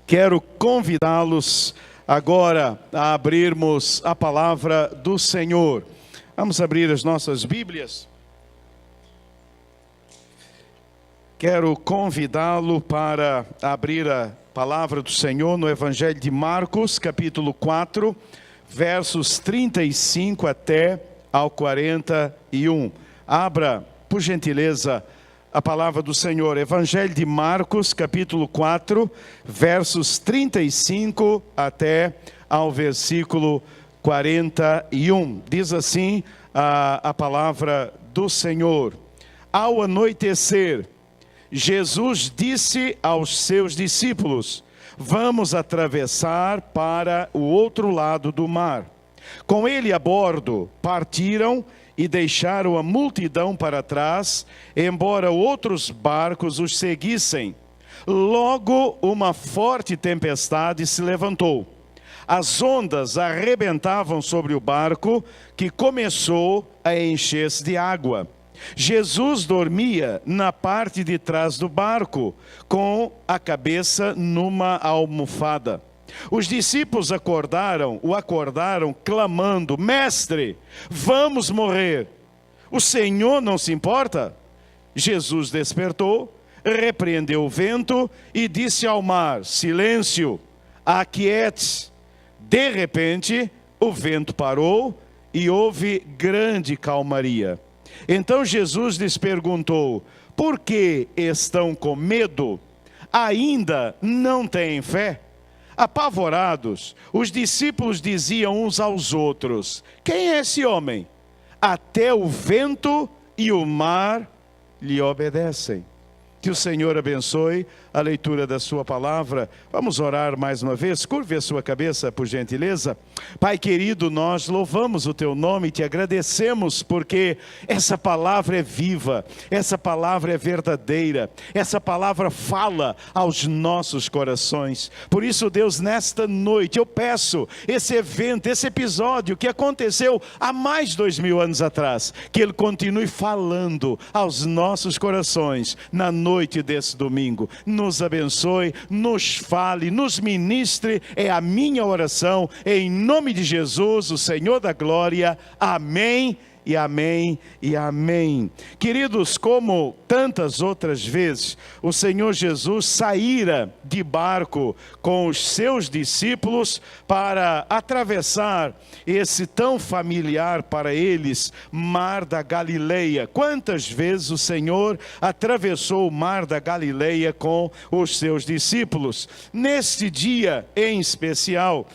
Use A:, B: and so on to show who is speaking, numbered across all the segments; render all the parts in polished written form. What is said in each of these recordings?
A: Quero convidá-los agora a abrirmos a palavra do Senhor. Vamos abrir as nossas Bíblias. Quero convidá-lo para abrir a palavra do Senhor no Evangelho de Marcos, capítulo 4, versos 35 até ao 41. Abra, por gentileza, a palavra do Senhor. Evangelho de Marcos, capítulo 4, versos 35 até ao versículo 41. Diz assim a palavra do Senhor. Ao anoitecer, Jesus disse aos seus discípulos: vamos atravessar para o outro lado do mar. Com ele a bordo, partiram e deixaram a multidão para trás, embora outros barcos os seguissem. Logo uma forte tempestade se levantou. As ondas arrebentavam sobre o barco, que começou a encher-se de água. Jesus dormia na parte de trás do barco, com a cabeça numa almofada. Os discípulos o acordaram clamando: Mestre, vamos morrer. O Senhor não se importa? Jesus despertou, repreendeu o vento e disse ao mar: silêncio, aquiete-se. De repente, o vento parou e houve grande calmaria. Então Jesus lhes perguntou: por que estão com medo? Ainda não têm fé? Apavorados, os discípulos diziam uns aos outros: quem é esse homem? Até o vento e o mar lhe obedecem. Que o Senhor abençoe a leitura da sua palavra. Vamos orar mais uma vez. Curve a sua cabeça, por gentileza. Pai querido, nós louvamos o teu nome e te agradecemos porque essa palavra é viva, essa palavra é verdadeira, essa palavra fala aos nossos corações. Por isso, Deus, nesta noite eu peço esse evento, esse episódio que aconteceu há mais de 2000 anos atrás, que ele continue falando aos nossos corações na noite desse domingo. Nos abençoe, nos fale, nos ministre, é a minha oração, em nome de Jesus, o Senhor da glória. Amém. E amém, e amém. Queridos, como tantas outras vezes, o Senhor Jesus saíra de barco com os seus discípulos para atravessar esse tão familiar para eles, Mar da Galileia. Quantas vezes o Senhor atravessou o Mar da Galileia com os seus discípulos? Neste dia em especial,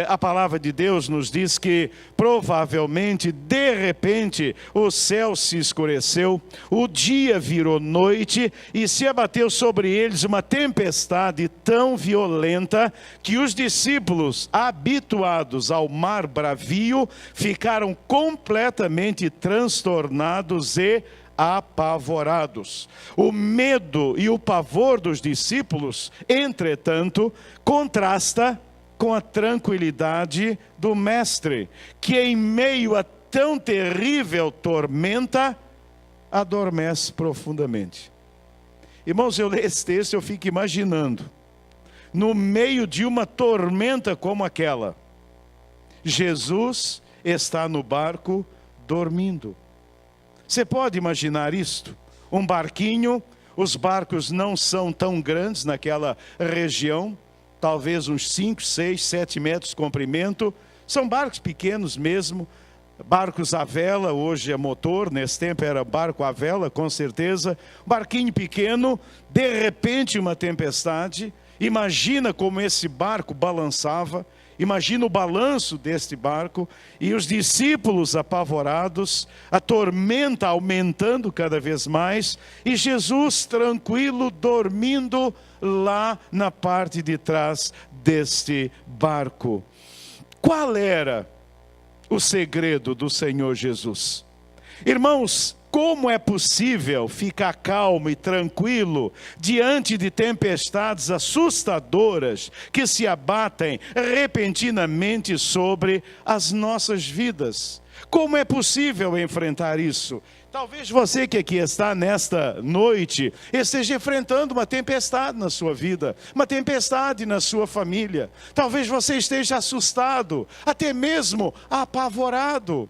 A: a palavra de Deus nos diz que provavelmente, de repente, o céu se escureceu, o dia virou noite e se abateu sobre eles uma tempestade tão violenta que os discípulos, habituados ao mar bravio, ficaram completamente transtornados e apavorados. O medo e o pavor dos discípulos, entretanto, contrasta com a tranquilidade do mestre, que em meio a tão terrível tormenta, adormece profundamente. Irmãos, eu leio esse texto e eu fico imaginando, no meio de uma tormenta como aquela, Jesus está no barco dormindo. Você pode imaginar isto? Um barquinho, os barcos não são tão grandes naquela região, talvez uns 5, 6, 7 metros de comprimento, são barcos pequenos mesmo, barcos à vela, hoje é motor, nesse tempo era barco à vela, com certeza, barquinho pequeno, de repente uma tempestade. Imagina como esse barco balançava, imagina o balanço deste barco, e os discípulos apavorados, a tormenta aumentando cada vez mais, e Jesus tranquilo, dormindo lá na parte de trás deste barco. Qual era o segredo do Senhor Jesus? Irmãos, como é possível ficar calmo e tranquilo diante de tempestades assustadoras que se abatem repentinamente sobre as nossas vidas? Como é possível enfrentar isso? Talvez você que aqui está nesta noite esteja enfrentando uma tempestade na sua vida, uma tempestade na sua família. Talvez você esteja assustado, até mesmo apavorado.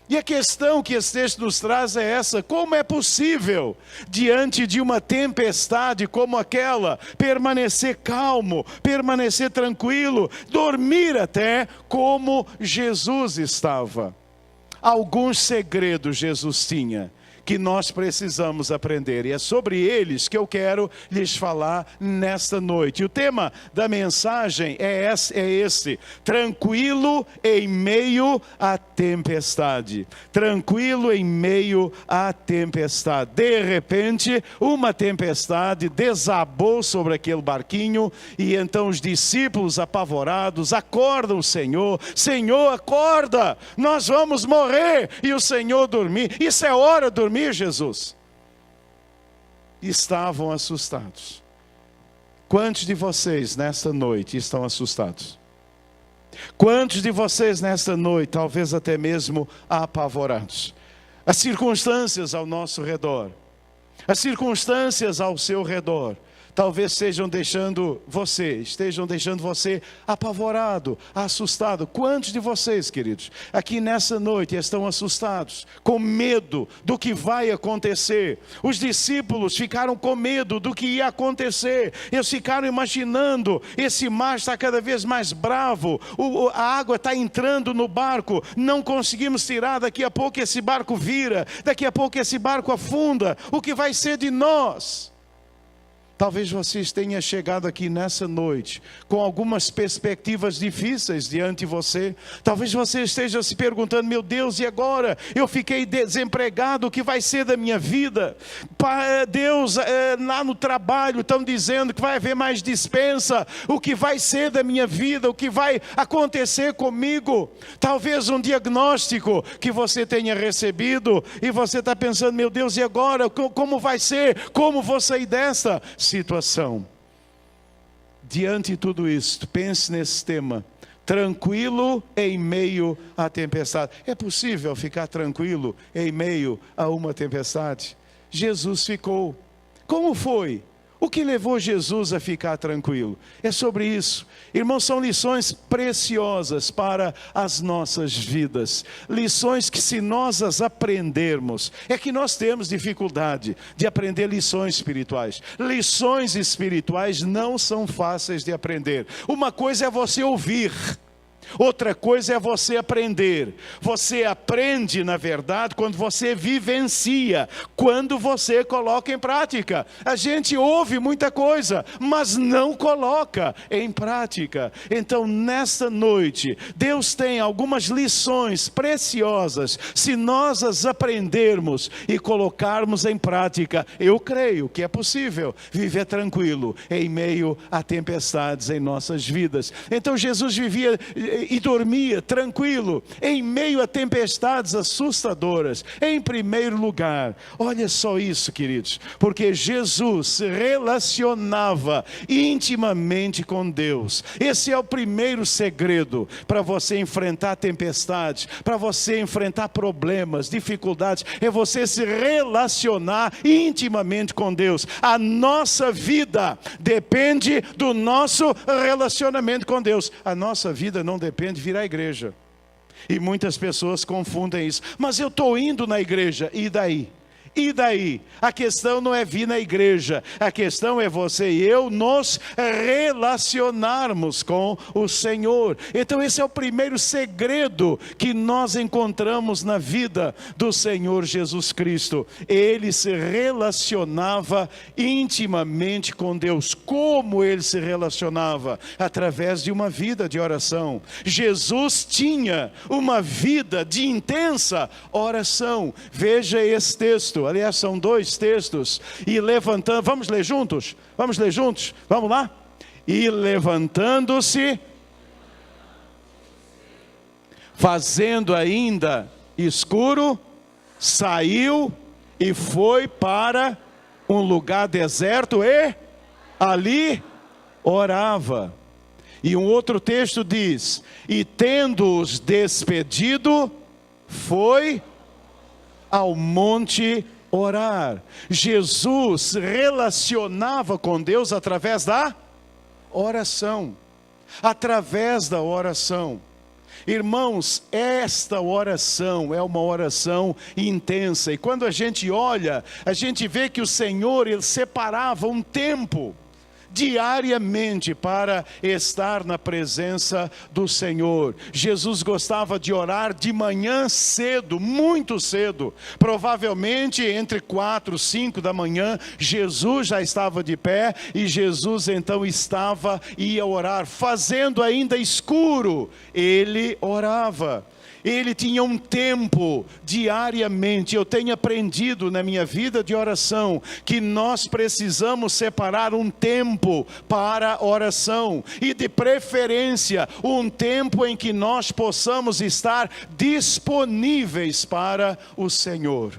A: E a questão que esse texto nos traz é essa: como é possível, diante de uma tempestade como aquela, permanecer calmo, permanecer tranquilo, dormir até como Jesus estava? Alguns segredos Jesus tinha, que nós precisamos aprender, e é sobre eles que eu quero lhes falar nesta noite. O tema da mensagem é esse: tranquilo em meio à tempestade. Tranquilo em meio à tempestade. De repente, uma tempestade desabou sobre aquele barquinho, e então os discípulos apavorados acordam o Senhor: Senhor, acorda, nós vamos morrer. E o Senhor dormir. Isso é hora de dormir, Jesus. Estavam assustados. Quantos de vocês nesta noite estão assustados? Quantos de vocês nesta noite, talvez até mesmo apavorados? As circunstâncias ao nosso redor, as circunstâncias ao seu redor, talvez estejam deixando você apavorado, assustado. Quantos de vocês, queridos, aqui nessa noite estão assustados, com medo do que vai acontecer? Os discípulos ficaram com medo do que ia acontecer. Eles ficaram imaginando: esse mar está cada vez mais bravo, a água está entrando no barco, não conseguimos tirar, daqui a pouco esse barco vira, daqui a pouco esse barco afunda, o que vai ser de nós? Talvez vocês tenham chegado aqui nessa noite com algumas perspectivas difíceis diante de você. Talvez você esteja se perguntando: meu Deus, e agora? Eu fiquei desempregado, o que vai ser da minha vida? Deus, lá no trabalho estão dizendo que vai haver mais dispensa. O que vai ser da minha vida? O que vai acontecer comigo? Talvez um diagnóstico que você tenha recebido e você está pensando: meu Deus, e agora? Como vai ser? Como vou sair dessa situação? Diante de tudo isso, pense nesse tema: tranquilo em meio à tempestade. É possível ficar tranquilo em meio a uma tempestade? Jesus ficou. Como foi? O que levou Jesus a ficar tranquilo? É sobre isso. Irmãos, são lições preciosas para as nossas vidas. Lições que, se nós as aprendermos, é que nós temos dificuldade de aprender lições espirituais. Lições espirituais não são fáceis de aprender. Uma coisa é você ouvir, outra coisa é você aprender. Você aprende, na verdade, quando você vivencia, quando você coloca em prática. A gente ouve muita coisa, mas não coloca em prática. Então, nesta noite, Deus tem algumas lições preciosas. Se nós as aprendermos e colocarmos em prática, eu creio que é possível viver tranquilo em meio a tempestades em nossas vidas. Então, Jesus vivia e dormia tranquilo em meio a tempestades assustadoras. Em primeiro lugar, olha só isso, queridos, porque Jesus se relacionava intimamente com Deus. Esse é o primeiro segredo para você enfrentar tempestades, para você enfrentar problemas, dificuldades, é você se relacionar intimamente com Deus. A nossa vida depende do nosso relacionamento com Deus. A nossa vida não depende de vir à igreja. E muitas pessoas confundem isso. Mas eu estou indo na igreja, e daí? E daí? A questão não é vir na igreja, a questão é você e eu nos relacionarmos com o Senhor. Então esse é o primeiro segredo que nós encontramos na vida do Senhor Jesus Cristo. Ele se relacionava intimamente com Deus. Como ele se relacionava? Através de uma vida de oração. Jesus tinha uma vida de intensa oração. Veja esse texto. Aliás, são dois textos. E levantando, vamos ler juntos? Vamos ler juntos? Vamos lá? E levantando-se, fazendo ainda escuro, saiu e foi para um lugar deserto e ali orava. E um outro texto diz: e tendo-os despedido, foi ao monte orar. Jesus relacionava com Deus através da oração. Através da oração. Irmãos, esta oração é uma oração intensa. E quando a gente olha, a gente vê que o Senhor, Ele separava um tempo diariamente para estar na presença do Senhor. Jesus gostava de orar de manhã cedo, muito cedo. Provavelmente entre 4, 5 da manhã, Jesus já estava de pé e Jesus então ia orar, fazendo ainda escuro, ele orava. Ele tinha um tempo diariamente. Eu tenho aprendido na minha vida de oração que nós precisamos separar um tempo para oração, e de preferência um tempo em que nós possamos estar disponíveis para o Senhor.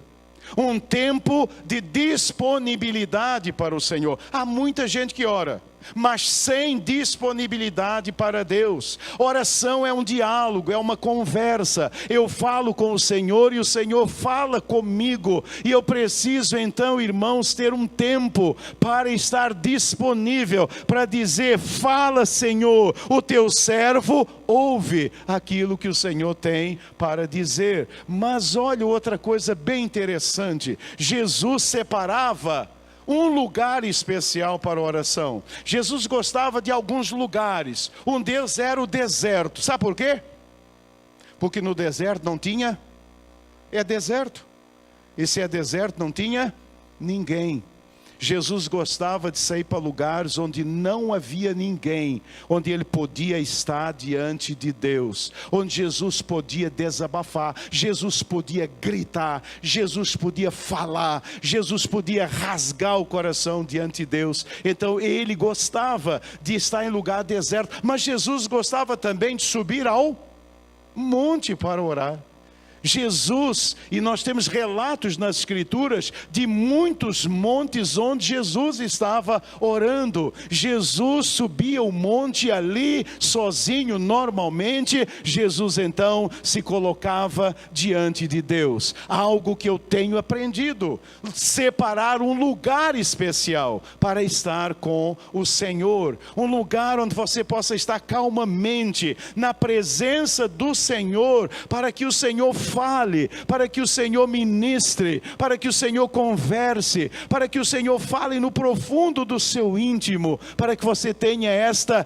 A: Um tempo de disponibilidade para o Senhor. Há muita gente que ora, mas sem disponibilidade para Deus. Oração é um diálogo, é uma conversa. Eu falo com o Senhor e o Senhor fala comigo. E eu preciso então, irmãos, ter um tempo para estar disponível, para dizer: fala, Senhor, o teu servo ouve aquilo que o Senhor tem para dizer. Mas olha outra coisa bem interessante. Jesus separava um lugar especial para a oração. Jesus gostava de alguns lugares. Um deles era o deserto. Sabe por quê? Porque no deserto não tinha, é deserto. E se é deserto não tinha ninguém. Jesus gostava de sair para lugares onde não havia ninguém, onde ele podia estar diante de Deus, onde Jesus podia desabafar, Jesus podia gritar, Jesus podia falar, Jesus podia rasgar o coração diante de Deus. Então ele gostava de estar em lugar deserto, mas Jesus gostava também de subir ao monte para orar. Jesus, e nós temos relatos nas Escrituras de muitos montes onde Jesus estava orando. Jesus subia o monte ali sozinho, normalmente. Jesus então se colocava diante de Deus. Algo que eu tenho aprendido: separar um lugar especial para estar com o Senhor. Um lugar onde você possa estar calmamente na presença do Senhor, para que o Senhor fale, para que o Senhor ministre, para que o Senhor converse, para que o Senhor fale no profundo do seu íntimo, para que você tenha esta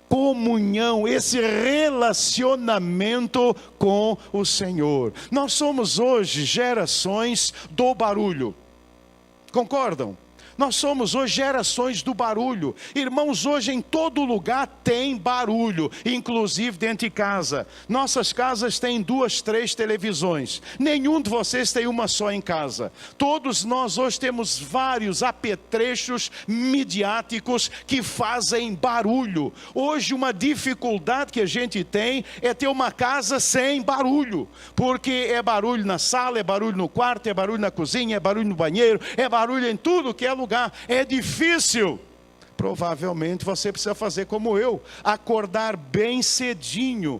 A: comunhão, esse relacionamento com o Senhor. Nós somos hoje gerações do barulho, concordam? Nós somos hoje gerações do barulho. Irmãos, hoje em todo lugar tem barulho, inclusive dentro de casa. Nossas casas têm 2, 3 televisões. Nenhum de vocês tem uma só em casa. Todos nós hoje temos vários apetrechos midiáticos que fazem barulho. Hoje uma dificuldade que a gente tem é ter uma casa sem barulho. Porque é barulho na sala, é barulho no quarto, é barulho na cozinha, é barulho no banheiro, é barulho em tudo que é lugar. É difícil. Provavelmente você precisa fazer como eu, acordar bem cedinho,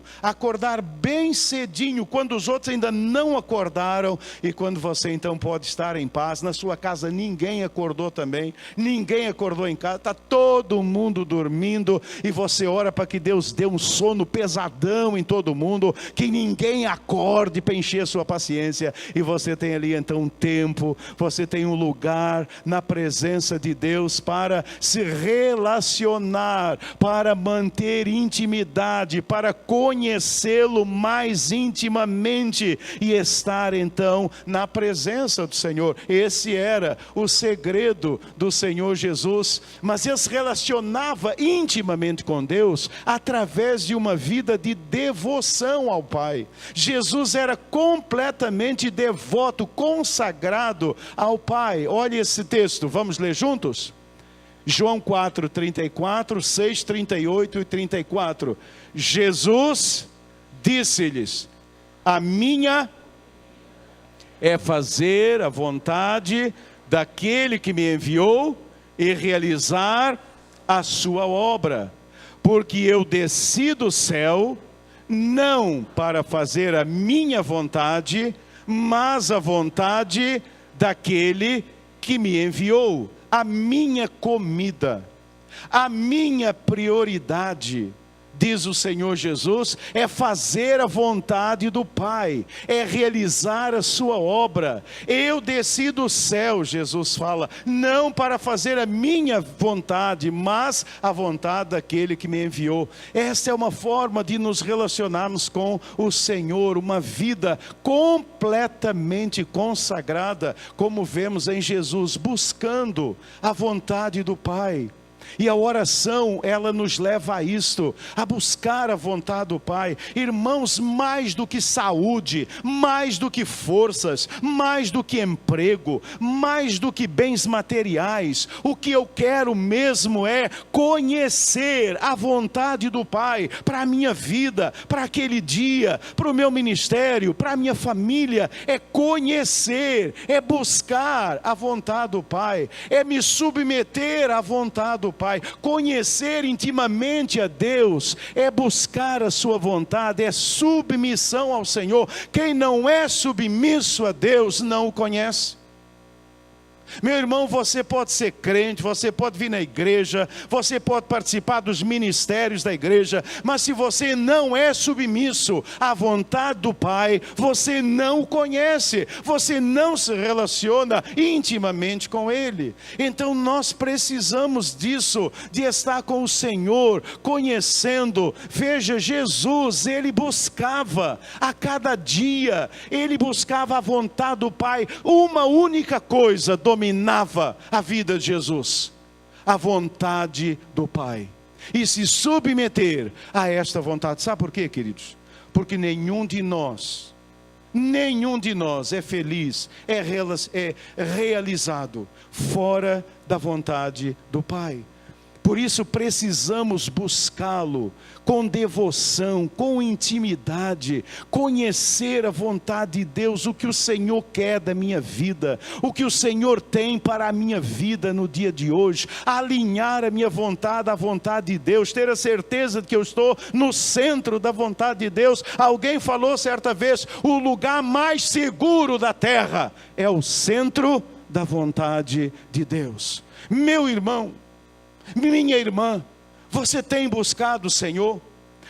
A: quando os outros ainda não acordaram, e quando você então pode estar em paz. Na sua casa ninguém acordou também, ninguém acordou em casa, está todo mundo dormindo, e você ora para que Deus dê um sono pesadão em todo mundo, que ninguém acorde para encher a sua paciência, e você tem ali então um tempo, você tem um lugar na presença de Deus para se relacionar, para manter intimidade, para conhecê-lo mais intimamente e estar então na presença do Senhor. Esse era o segredo do Senhor Jesus. Mas ele se relacionava intimamente com Deus através de uma vida de devoção ao Pai. Jesus era completamente devoto, consagrado ao Pai. Olha esse texto, vamos ler juntos? João 4, 34, 6, 38 e 34. Jesus disse-lhes: a minha é fazer a vontade daquele que me enviou e realizar a sua obra. Porque eu desci do céu não para fazer a minha vontade, mas a vontade daquele que me enviou. A minha comida, a minha prioridade, diz o Senhor Jesus, é fazer a vontade do Pai, é realizar a sua obra. Eu desci do céu, Jesus fala, não para fazer a minha vontade, mas a vontade daquele que me enviou. Essa é uma forma de nos relacionarmos com o Senhor, uma vida completamente consagrada, como vemos em Jesus, buscando a vontade do Pai. E a oração, ela nos leva a isto, a buscar a vontade do Pai. Irmãos, mais do que saúde, mais do que forças, mais do que emprego, mais do que bens materiais, o que eu quero mesmo é conhecer a vontade do Pai para a minha vida, para aquele dia, para o meu ministério, para a minha família. É conhecer, é buscar a vontade do Pai, é me submeter à vontade do Pai. Conhecer intimamente a Deus é buscar a sua vontade, é submissão ao Senhor. Quem não é submisso a Deus não o conhece. Meu irmão, você pode ser crente, você pode vir na igreja, você pode participar dos ministérios da igreja, mas se você não é submisso à vontade do Pai, você não o conhece, você não se relaciona intimamente com Ele. Então nós precisamos disso, de estar com o Senhor, conhecendo. Veja, Jesus, Ele buscava a cada dia, Ele buscava a vontade do Pai. Uma única coisa dominava a vida de Jesus: a vontade do Pai, e se submeter a esta vontade. Sabe por quê, queridos? Porque nenhum de nós é feliz, é realizado fora da vontade do Pai. Por isso precisamos buscá-lo com devoção, com intimidade, conhecer a vontade de Deus, o que o Senhor quer da minha vida, o que o Senhor tem para a minha vida no dia de hoje, alinhar a minha vontade à vontade de Deus, ter a certeza de que eu estou no centro da vontade de Deus. Alguém falou certa vez, o lugar mais seguro da terra é o centro da vontade de Deus. Meu irmão, minha irmã, você tem buscado o Senhor?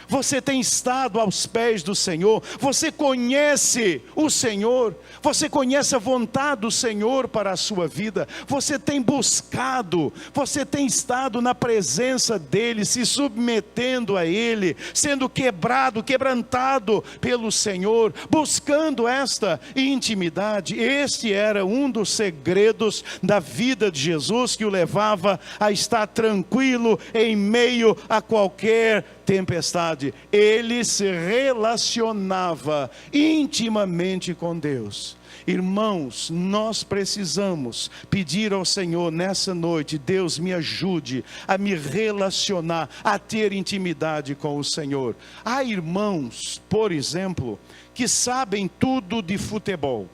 A: Você tem estado aos pés do Senhor? Você conhece o Senhor? Você conhece a vontade do Senhor para a sua vida? Você tem buscado? Você tem estado na presença dEle, se submetendo a Ele, sendo quebrantado pelo Senhor, buscando esta intimidade? Este era um dos segredos da vida de Jesus, que o levava a estar tranquilo em meio a qualquer tempestade. Ele se relacionava intimamente com Deus. Irmãos, nós precisamos pedir ao Senhor nessa noite: Deus, me ajude a me relacionar, a ter intimidade com o Senhor. Há irmãos, por exemplo, que sabem tudo de futebol.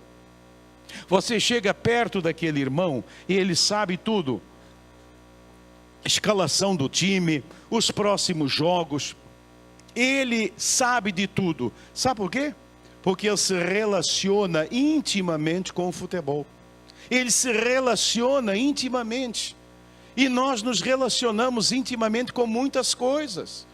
A: Você chega perto daquele irmão e ele sabe tudo: escalação do time, os próximos jogos, ele sabe de tudo. Sabe por quê? Porque ele se relaciona intimamente com o futebol. Ele se relaciona intimamente. E nós nos relacionamos intimamente com muitas coisas.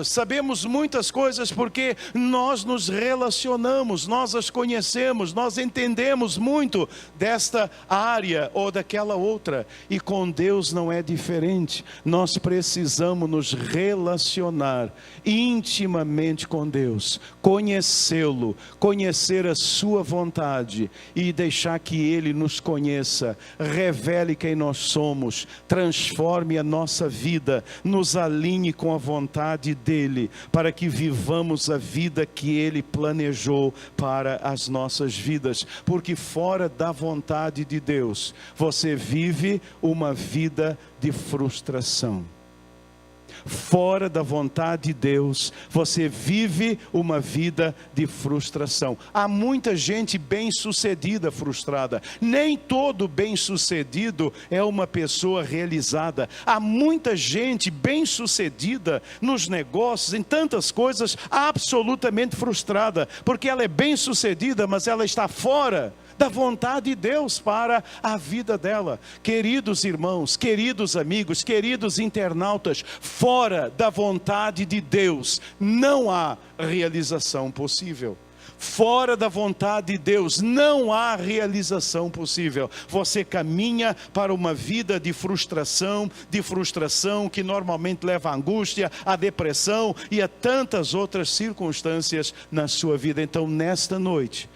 A: Sabemos muitas coisas porque nós nos relacionamos, nós as conhecemos, nós entendemos muito desta área ou daquela outra. E com Deus não é diferente. Nós precisamos nos relacionar intimamente com Deus, conhecê-lo, conhecer a sua vontade e deixar que Ele nos conheça, revele quem nós somos, transforme a nossa vida, nos alinhe com a vontade dEle, para que vivamos a vida que Ele planejou para as nossas vidas. Porque fora da vontade de Deus, você vive uma vida de frustração. Fora da vontade de Deus, você vive uma vida de frustração. Há muita gente bem-sucedida frustrada. Nem todo bem-sucedido é uma pessoa realizada. Há muita gente bem-sucedida nos negócios, em tantas coisas, absolutamente frustrada, porque ela é bem-sucedida, mas ela está fora da vontade de Deus para a vida dela. Queridos irmãos, queridos amigos, queridos internautas, fora da vontade de Deus não há realização possível. Fora da vontade de Deus não há realização possível. Você caminha para uma vida de frustração que normalmente leva à angústia, à depressão e a tantas outras circunstâncias na sua vida. Então nesta noite,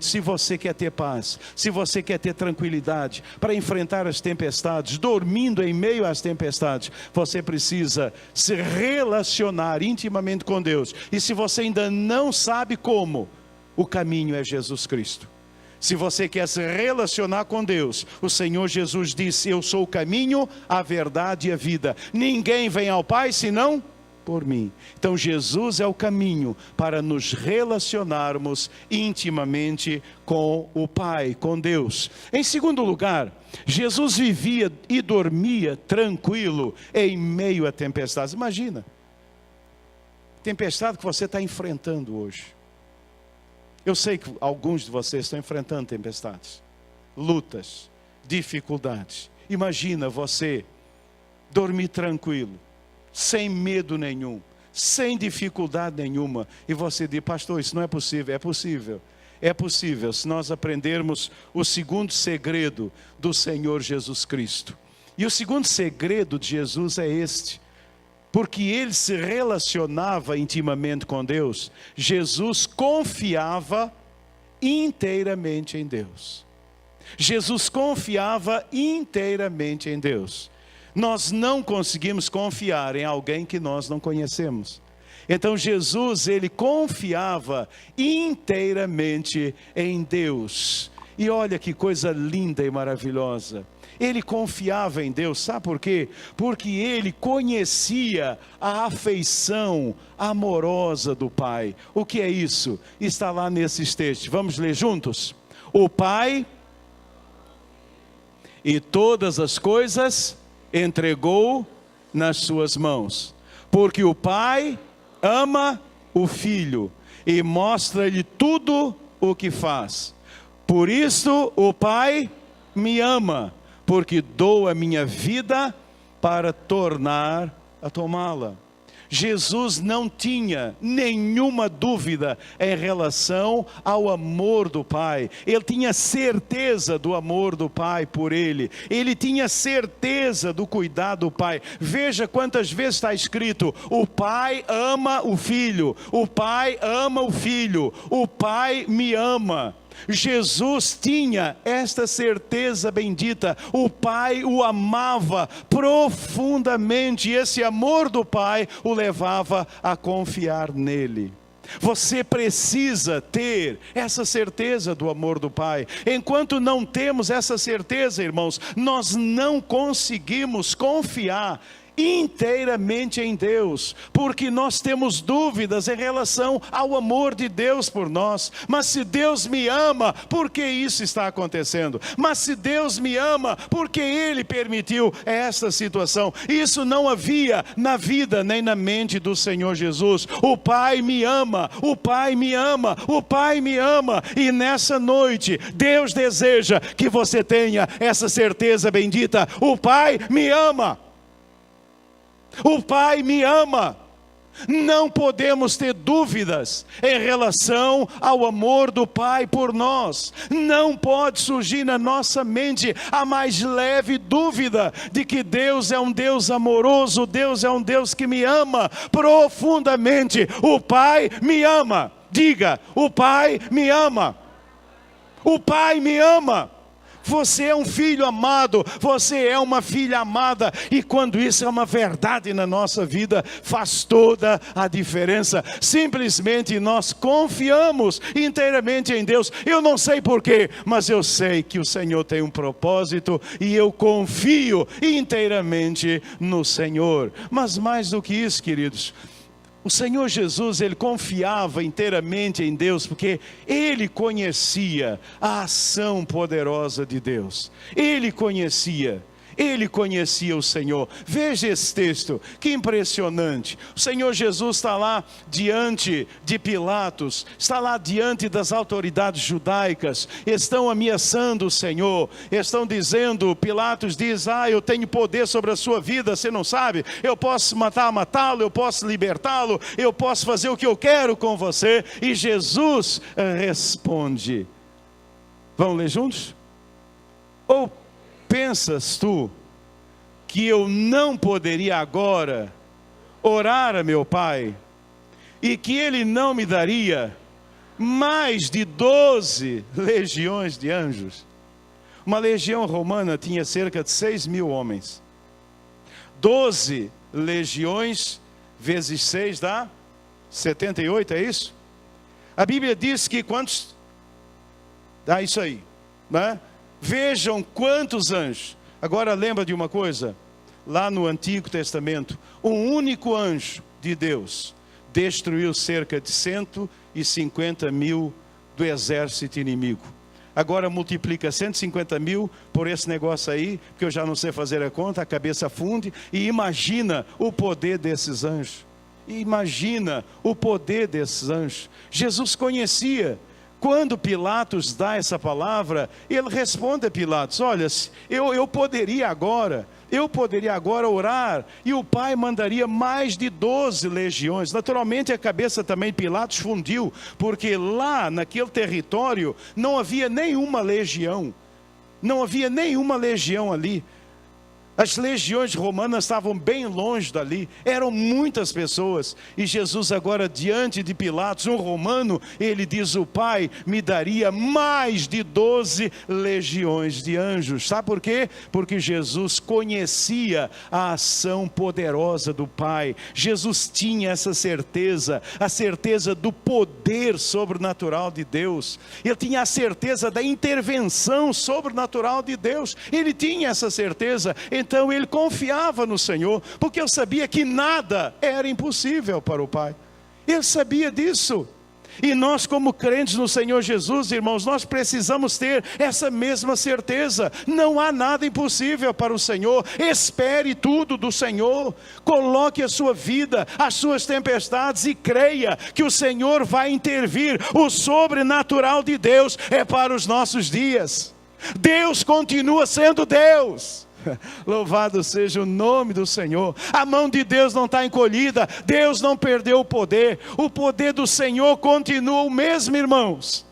A: se você quer ter paz, se você quer ter tranquilidade para enfrentar as tempestades, dormindo em meio às tempestades, você precisa se relacionar intimamente com Deus. E se você ainda não sabe como, o caminho é Jesus Cristo. Se você quer se relacionar com Deus, o Senhor Jesus disse: eu sou o caminho, a verdade e a vida. Ninguém vem ao Pai senão por mim. Então Jesus é o caminho para nos relacionarmos intimamente com o Pai, com Deus. Em segundo lugar, Jesus vivia e dormia tranquilo em meio a tempestades. Imagina, tempestade que você está enfrentando hoje. Eu sei que alguns de vocês estão enfrentando tempestades, lutas, dificuldades. Imagina você dormir tranquilo, sem medo nenhum, sem dificuldade nenhuma. E você diz: pastor, isso não é possível. É possível. É possível se nós aprendermos o segundo segredo do Senhor Jesus Cristo. E o segundo segredo de Jesus é este: porque ele se relacionava intimamente com Deus, Jesus confiava inteiramente em Deus. Jesus confiava inteiramente em Deus. Nós não conseguimos confiar em alguém que nós não conhecemos. Então Jesus, ele confiava inteiramente em Deus. E olha que coisa linda e maravilhosa. Ele confiava em Deus, sabe por quê? Porque ele conhecia a afeição amorosa do Pai. O que é isso? Está lá nesses textos. Vamos ler juntos? O Pai e todas as coisas entregou nas suas mãos. Porque o Pai ama o Filho e mostra-lhe tudo o que faz. Por isso o Pai me ama, porque dou a minha vida para tornar a tomá-la. Jesus não tinha nenhuma dúvida em relação ao amor do Pai. Ele tinha certeza do amor do Pai por ele. Ele tinha certeza do cuidado do Pai. Veja quantas vezes está escrito: o Pai ama o Filho, o Pai ama o Filho, o Pai me ama. Jesus tinha esta certeza bendita. O Pai o amava profundamente, e esse amor do Pai o levava a confiar nele. Você precisa ter essa certeza do amor do Pai. Enquanto não temos essa certeza, irmãos, nós não conseguimos confiar inteiramente em Deus, porque nós temos dúvidas em relação ao amor de Deus por nós. Mas se Deus me ama, por que isso está acontecendo? Mas se Deus me ama, por que Ele permitiu esta situação? Isso não havia na vida nem na mente do Senhor Jesus. O Pai me ama, o Pai me ama, o Pai me ama. E nessa noite, Deus deseja que você tenha essa certeza bendita: o Pai me ama. O Pai me ama. Não podemos ter dúvidas em relação ao amor do Pai por nós. Não pode surgir na nossa mente a mais leve dúvida de que Deus é um Deus amoroso, Deus é um Deus que me ama profundamente. O Pai me ama. Diga: o Pai me ama. O Pai me ama. Você é um filho amado, você é uma filha amada, e quando isso é uma verdade na nossa vida, faz toda a diferença. Simplesmente nós confiamos inteiramente em Deus. Eu não sei porquê, mas eu sei que o Senhor tem um propósito, e eu confio inteiramente no Senhor. Mas mais do que isso, queridos, o Senhor Jesus, Ele confiava inteiramente em Deus, porque Ele conhecia a ação poderosa de Deus. Ele conhecia o Senhor. Veja esse texto, que impressionante. O Senhor Jesus está lá diante de Pilatos, está lá diante das autoridades judaicas, estão ameaçando o Senhor, estão dizendo, Pilatos diz, eu tenho poder sobre a sua vida, você não sabe? Eu posso matá-lo, eu posso libertá-lo, eu posso fazer o que eu quero com você. E Jesus responde, vamos ler juntos? Ou pensas tu que eu não poderia agora orar a meu Pai, e que Ele não me daria mais de 12 legiões de anjos? Uma legião romana tinha cerca de 6.000 homens. 12 legiões vezes 6 dá 78, é isso? A Bíblia diz que quantos? Dá isso aí, né? Vejam quantos anjos. Agora lembra de uma coisa, lá no Antigo Testamento, um único anjo de Deus destruiu cerca de 150.000 do exército inimigo. Agora multiplica 150.000 por esse negócio aí, porque eu já não sei fazer a conta, a cabeça funde, e imagina o poder desses anjos. Imagina o poder desses anjos. Jesus conhecia. Quando Pilatos dá essa palavra, ele responde a Pilatos, olha, eu poderia agora orar, e o Pai mandaria mais de 12 legiões. Naturalmente a cabeça também de Pilatos fundiu, porque lá naquele território não havia nenhuma legião ali. As legiões romanas estavam bem longe dali, eram muitas pessoas, e Jesus agora diante de Pilatos, um romano, ele diz, o Pai me daria mais de 12 legiões de anjos. Sabe por quê? Porque Jesus conhecia a ação poderosa do Pai. Jesus tinha essa certeza, a certeza do poder sobrenatural de Deus. Ele tinha a certeza da intervenção sobrenatural de Deus. Ele tinha essa certeza. Então ele confiava no Senhor, porque ele sabia que nada era impossível para o Pai. Ele sabia disso. E nós, como crentes no Senhor Jesus, irmãos, nós precisamos ter essa mesma certeza. Não há nada impossível para o Senhor. Espere tudo do Senhor. Coloque a sua vida, as suas tempestades, e creia que o Senhor vai intervir. O sobrenatural de Deus é para os nossos dias. Deus continua sendo Deus. Louvado seja o nome do Senhor. A mão de Deus não está encolhida. Deus não perdeu o poder do Senhor continua o mesmo, irmãos.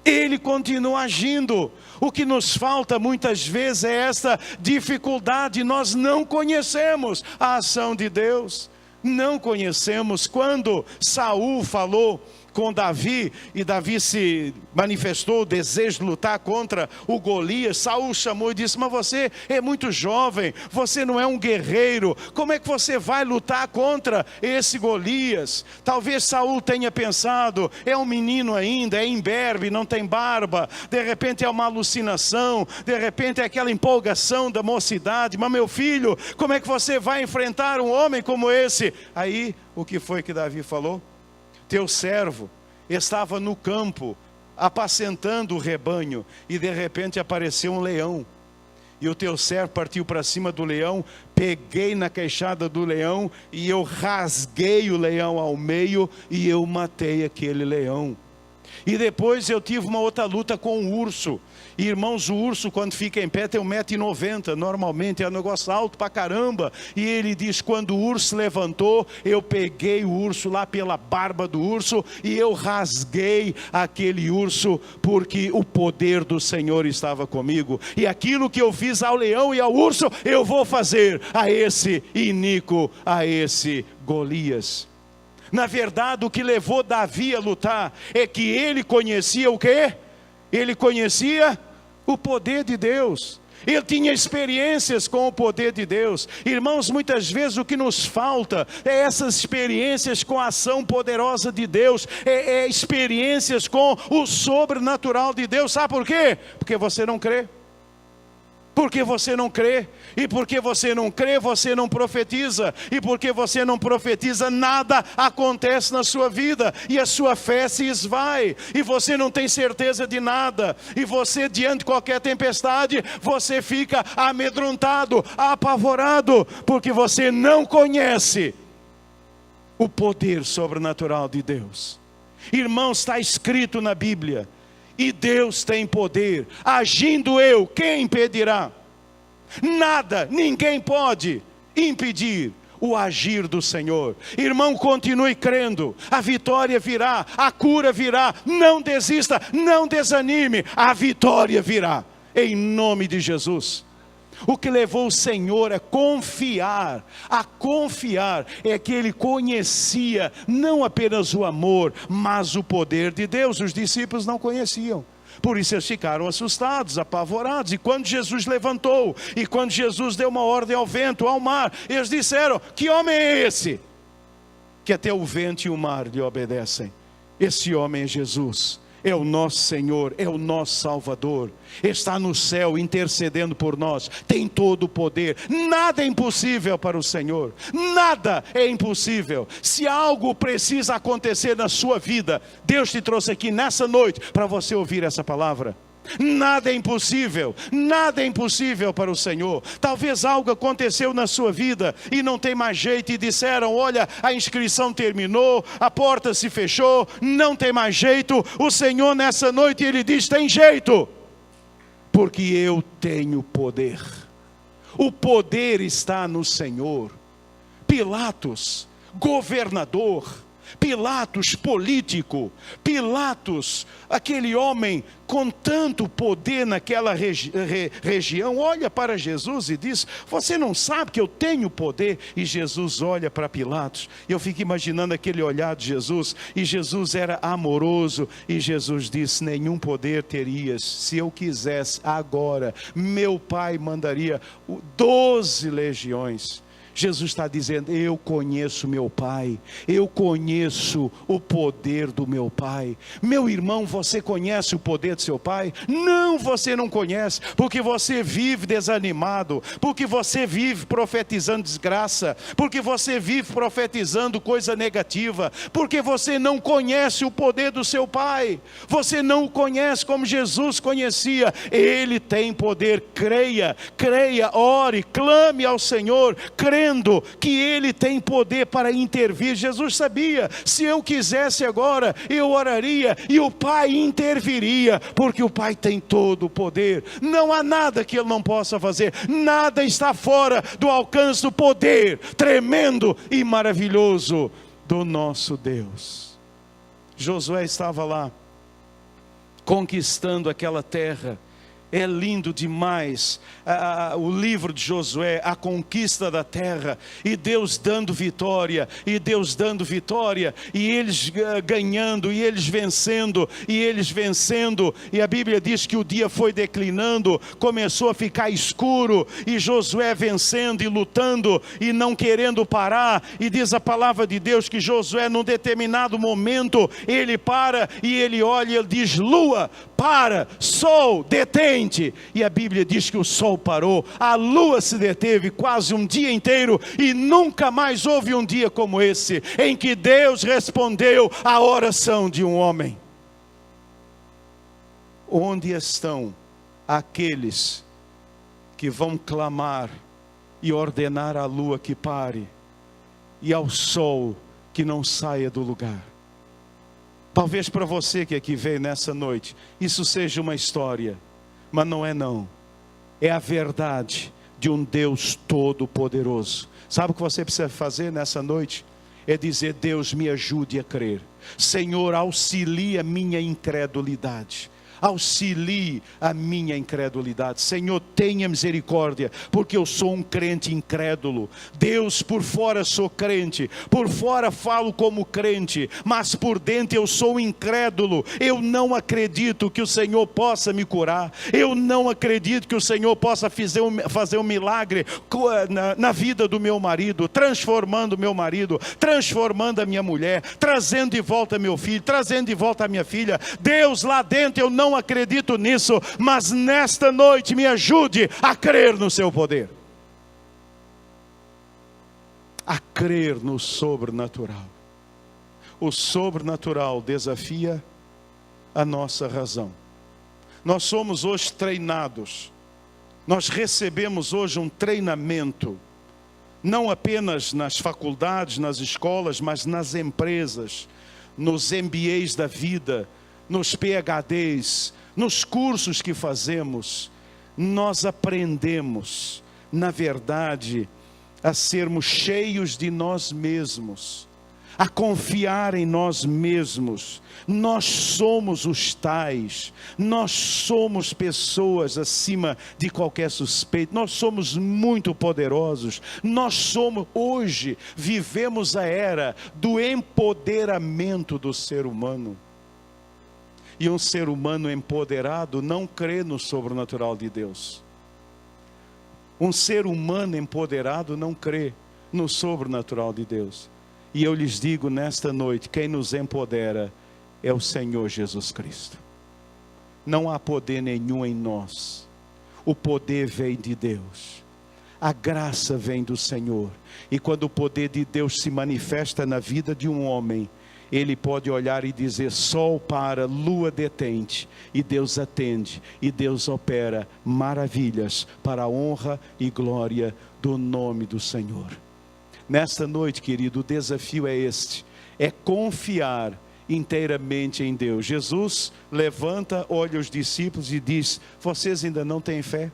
A: Ele continua agindo. O que nos falta muitas vezes é essa dificuldade. Nós não conhecemos a ação de Deus. Não conhecemos. Quando Saul falou com Davi, e Davi se manifestou o desejo de lutar contra o Golias, Saul chamou e disse, mas você é muito jovem, você não é um guerreiro, como é que você vai lutar contra esse Golias? Talvez Saul tenha pensado, é um menino ainda, é imberbe, não tem barba, de repente é uma alucinação, de repente é aquela empolgação da mocidade, mas meu filho, como é que você vai enfrentar um homem como esse? Aí, o que foi que Davi falou? Teu servo estava no campo, apacentando o rebanho, e de repente apareceu um leão. E o teu servo partiu para cima do leão, peguei na queixada do leão, e eu rasguei o leão ao meio, e eu matei aquele leão. E depois eu tive uma outra luta com o urso. E, irmãos, o urso quando fica em pé tem 1,90 m, normalmente é um negócio alto pra caramba. E ele diz, quando o urso levantou, eu peguei o urso lá pela barba do urso, e eu rasguei aquele urso, porque o poder do Senhor estava comigo. E aquilo que eu fiz ao leão e ao urso, eu vou fazer a esse iníquo, a esse Golias. Na verdade, o que levou Davi a lutar é que ele conhecia o quê? Ele conhecia o poder de Deus. Ele tinha experiências com o poder de Deus. Irmãos, muitas vezes o que nos falta é essas experiências com a ação poderosa de Deus, é experiências com o sobrenatural de Deus. Sabe por quê? Porque você não crê. Porque você não crê, e porque você não crê, você não profetiza, e porque você não profetiza, nada acontece na sua vida, e a sua fé se esvai, e você não tem certeza de nada, e você diante de qualquer tempestade, você fica amedrontado, apavorado, porque você não conhece o poder sobrenatural de Deus. Irmãos, está escrito na Bíblia, e Deus tem poder. Agindo eu, quem impedirá? Nada, ninguém pode impedir o agir do Senhor. Irmão, continue crendo. A vitória virá, a cura virá. Não desista, não desanime. A vitória virá, em nome de Jesus. O que levou o Senhor a confiar é que Ele conhecia não apenas o amor, mas o poder de Deus. Os discípulos não conheciam, por isso eles ficaram assustados, apavorados. E quando Jesus levantou, e quando Jesus deu uma ordem ao vento, ao mar, eles disseram: que homem é esse? Que até o vento e o mar lhe obedecem. Esse homem é Jesus. É o nosso Senhor, é o nosso Salvador, está no céu intercedendo por nós, tem todo o poder. Nada é impossível para o Senhor, nada é impossível. Se algo precisa acontecer na sua vida, Deus te trouxe aqui nessa noite para você ouvir essa palavra. Nada é impossível, nada é impossível para o Senhor. Talvez algo aconteceu na sua vida e não tem mais jeito, e disseram: olha, a inscrição terminou, a porta se fechou, não tem mais jeito. O Senhor nessa noite, Ele diz: tem jeito, porque eu tenho poder. O poder está no Senhor. Pilatos, governador, Pilatos, político, Pilatos, aquele homem com tanto poder naquela região, olha para Jesus e diz: você não sabe que eu tenho poder? E Jesus olha para Pilatos, e eu fico imaginando aquele olhar de Jesus, e Jesus era amoroso, e Jesus disse: nenhum poder terias, se eu quisesse agora, meu Pai mandaria 12 legiões. Jesus está dizendo: eu conheço meu Pai, eu conheço o poder do meu Pai. Meu irmão, você conhece o poder do seu Pai? Não, você não conhece, porque você vive desanimado, porque você vive profetizando desgraça, porque você vive profetizando coisa negativa, porque você não conhece o poder do seu Pai, você não o conhece como Jesus conhecia. Ele tem poder. Creia, creia, ore, clame ao Senhor, crendo que Ele tem poder para intervir. Jesus sabia: se eu quisesse agora, eu oraria e o Pai interviria, porque o Pai tem todo o poder. Não há nada que Ele não possa fazer, nada está fora do alcance do poder tremendo e maravilhoso do nosso Deus. Josué estava lá, conquistando aquela terra. É lindo demais o livro de Josué, a conquista da terra, e Deus dando vitória, e Deus dando vitória, e eles ganhando, e eles vencendo, e eles vencendo. E a Bíblia diz que o dia foi declinando, começou a ficar escuro, e Josué vencendo e lutando, e não querendo parar. E diz a palavra de Deus que Josué, num determinado momento, ele para, e ele olha, e ele diz: lua, para, sol, detém. E a Bíblia diz que o sol parou, a lua se deteve quase um dia inteiro, e nunca mais houve um dia como esse, em que Deus respondeu à oração de um homem. Onde estão aqueles que vão clamar e ordenar à lua que pare, e ao sol que não saia do lugar? Talvez para você que aqui veio nessa noite, isso seja uma história, mas não é não. É a verdade de um Deus todo-poderoso. Sabe o que você precisa fazer nessa noite? É dizer: Deus, me ajude a crer. Senhor, auxilia minha incredulidade. auxilie a minha incredulidade. Senhor, tenha misericórdia, porque eu sou um crente incrédulo. Deus, por fora sou crente, por fora falo como crente, mas por dentro eu sou incrédulo. Eu não acredito que o Senhor possa me curar, eu não acredito que o Senhor possa fazer um milagre na vida do meu marido, transformando o meu marido, transformando a minha mulher, trazendo de volta meu filho, trazendo de volta a minha filha. Deus, lá dentro eu não acredito nisso, mas nesta noite me ajude a crer no seu poder, a crer no sobrenatural. O sobrenatural desafia a nossa razão. Nós somos hoje treinados, nós recebemos hoje um treinamento, não apenas nas faculdades, nas escolas, mas nas empresas, nos MBAs da vida, nos PhDs, nos cursos que fazemos. Nós aprendemos, na verdade, a sermos cheios de nós mesmos, a confiar em nós mesmos. Nós somos os tais, nós somos pessoas acima de qualquer suspeito, nós somos muito poderosos, hoje vivemos a era do empoderamento do ser humano. E um ser humano empoderado não crê no sobrenatural de Deus. Um ser humano empoderado não crê no sobrenatural de Deus. E eu lhes digo nesta noite, quem nos empodera é o Senhor Jesus Cristo. Não há poder nenhum em nós. O poder vem de Deus. A graça vem do Senhor. E quando o poder de Deus se manifesta na vida de um homem, ele pode olhar e dizer: sol para, lua detente, e Deus atende, e Deus opera maravilhas para a honra e glória do nome do Senhor. Nesta noite, querido, o desafio é este, é confiar inteiramente em Deus. Jesus levanta, olha os discípulos e diz: vocês ainda não têm fé?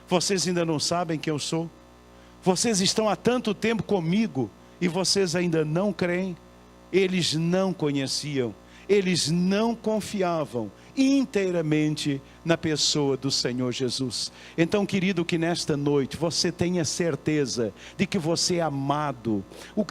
A: Vocês ainda não sabem quem eu sou? Vocês estão há tanto tempo comigo e vocês ainda não creem? Eles não conheciam, eles não confiavam inteiramente na pessoa do Senhor Jesus. Então, querido, que nesta noite você tenha certeza de que você é amado,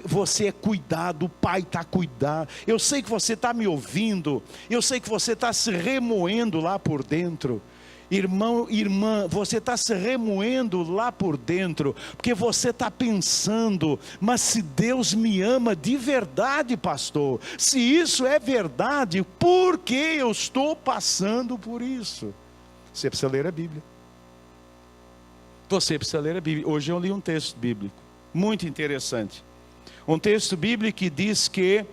A: você é cuidado, o Pai está cuidando. Eu sei que você está me ouvindo, eu sei que você está se remoendo lá por dentro. Irmão, irmã, você está se remoendo lá por dentro, porque você está pensando: mas se Deus me ama de verdade, pastor, se isso é verdade, por que eu estou passando por isso? Você precisa ler a Bíblia. Você precisa ler a Bíblia. Hoje eu li um texto bíblico, muito interessante. Um texto bíblico que diz que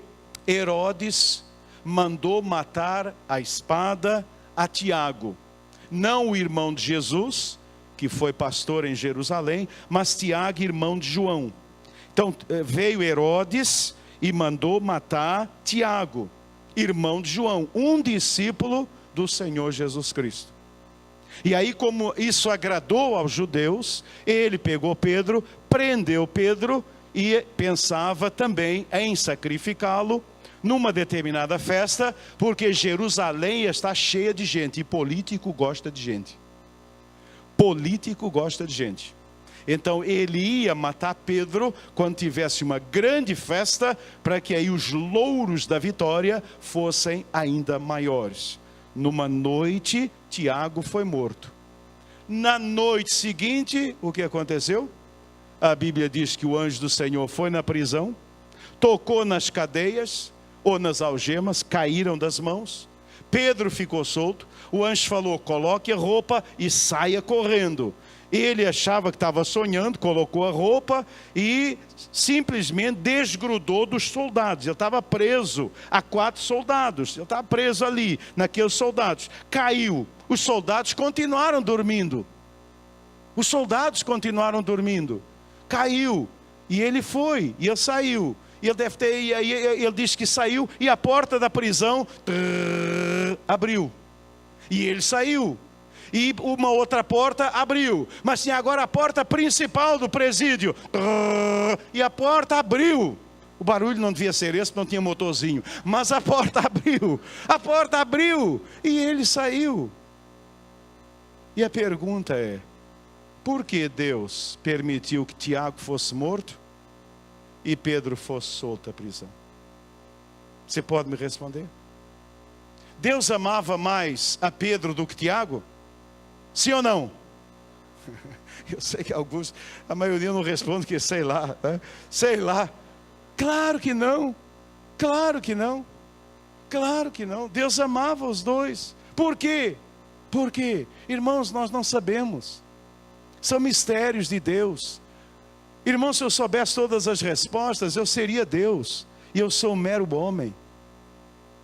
A: Herodes mandou matar à espada a Tiago. Não o irmão de Jesus, que foi pastor em Jerusalém, mas Tiago, irmão de João. Então veio Herodes e mandou matar Tiago, irmão de João, um discípulo do Senhor Jesus Cristo. E aí, como isso agradou aos judeus, ele pegou Pedro, prendeu Pedro e pensava também em sacrificá-lo numa determinada festa, porque Jerusalém está cheia de gente, e político gosta de gente. Político gosta de gente. Então ele ia matar Pedro quando tivesse uma grande festa, para que aí os louros da vitória fossem ainda maiores. Numa noite, Tiago foi morto. Na noite seguinte, o que aconteceu? A Bíblia diz que o anjo do Senhor foi na prisão, tocou nas cadeias, ou nas algemas, caíram das mãos. Pedro ficou solto. O anjo falou: coloque a roupa e saia correndo. Ele achava que estava sonhando, colocou a roupa e simplesmente desgrudou dos soldados. Ele estava preso a 4 soldados. Ele estava preso ali, naqueles soldados. Caiu. Os soldados continuaram dormindo. Os soldados continuaram dormindo. Caiu. E ele foi, e ele saiu. Ele disse que saiu, e a porta da prisão abriu. E ele saiu. E uma outra porta abriu. Mas tinha agora a porta principal do presídio. E a porta abriu. O barulho não devia ser esse, porque não tinha motorzinho. Mas a porta abriu e ele saiu. E a pergunta é, por que Deus permitiu que Tiago fosse morto e Pedro fosse solto da prisão? Você pode me responder? Deus amava mais a Pedro do que Tiago? Sim ou não? Eu sei que alguns, a maioria não responde que sei lá, né? Sei lá. Claro que não. Claro que não. Claro que não. Deus amava os dois. Por quê? Por quê? Irmãos, nós não sabemos. São mistérios de Deus. Irmãos, se eu soubesse todas as respostas, eu seria Deus. E eu sou um mero homem.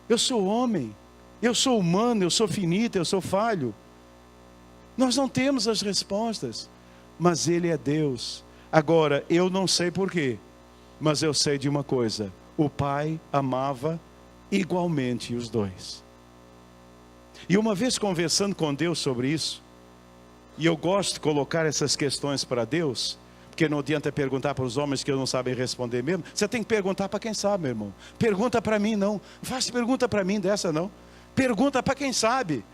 A: Eu sou homem. Eu sou humano, eu sou finito, eu sou falho. Nós não temos as respostas, mas Ele é Deus. Agora, eu não sei porquê, mas eu sei de uma coisa: o Pai amava igualmente os dois. E uma vez conversando com Deus sobre isso, e eu gosto de colocar essas questões para Deus, porque não adianta perguntar para os homens que não sabem responder mesmo. Você tem que perguntar para quem sabe, meu irmão. Pergunta para mim não, faça pergunta para mim dessa não. Pergunta para quem sabe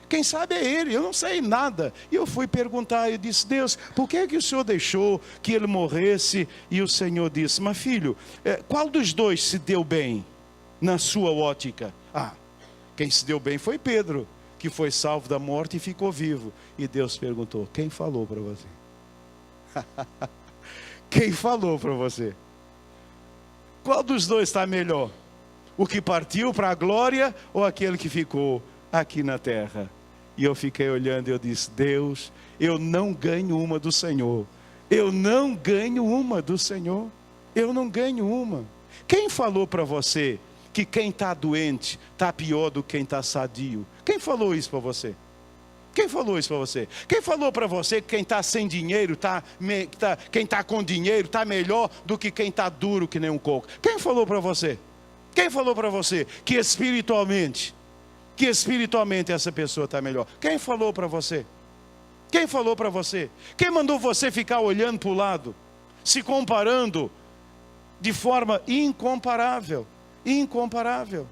A: é Ele, eu não sei nada. E eu fui perguntar, eu disse: Deus, por que o Senhor deixou que ele morresse? E o Senhor disse: mas filho, qual dos dois se deu bem na sua ótica? Quem se deu bem foi Pedro, que foi salvo da morte e ficou vivo. E Deus perguntou: quem falou para você? Quem falou para você? Qual dos dois está melhor? O que partiu para a glória ou aquele que ficou aqui na terra? E eu fiquei olhando e eu disse: Deus, eu não ganho uma do Senhor. Eu não ganho uma do Senhor. Eu não ganho uma. Quem falou para você que quem está doente está pior do que quem está sadio? Quem falou isso para você? Quem falou isso para você? Quem falou para você que quem está sem dinheiro, quem está com dinheiro está melhor do que quem está duro que nem um coco? Quem falou para você? Quem falou para você que espiritualmente essa pessoa está melhor? Quem falou para você? Quem falou para você? Quem mandou você ficar olhando para o lado, se comparando de forma incomparável? Incomparável.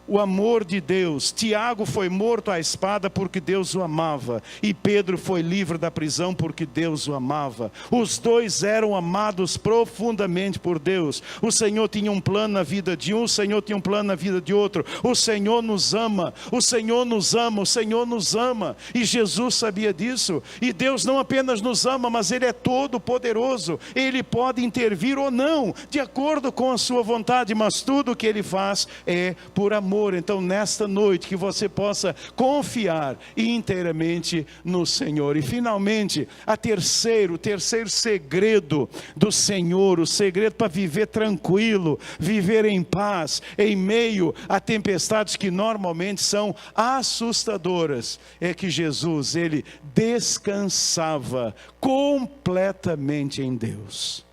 A: O amor de Deus. Tiago foi morto à espada porque Deus o amava, e Pedro foi livre da prisão porque Deus o amava. Os dois eram amados profundamente por Deus. O Senhor tinha um plano na vida de um, o Senhor tinha um plano na vida de outro. O Senhor nos ama, o Senhor nos ama, o Senhor nos ama, e Jesus sabia disso. E Deus não apenas nos ama, mas Ele é todo poderoso. Ele pode intervir ou não, de acordo com a sua vontade, mas tudo o que Ele faz é por amor. Então nesta noite que você possa confiar inteiramente no Senhor. E finalmente, o terceiro segredo do Senhor, o segredo para viver tranquilo, viver em paz, em meio a tempestades que normalmente são assustadoras, é que Jesus, Ele descansava completamente em Deus.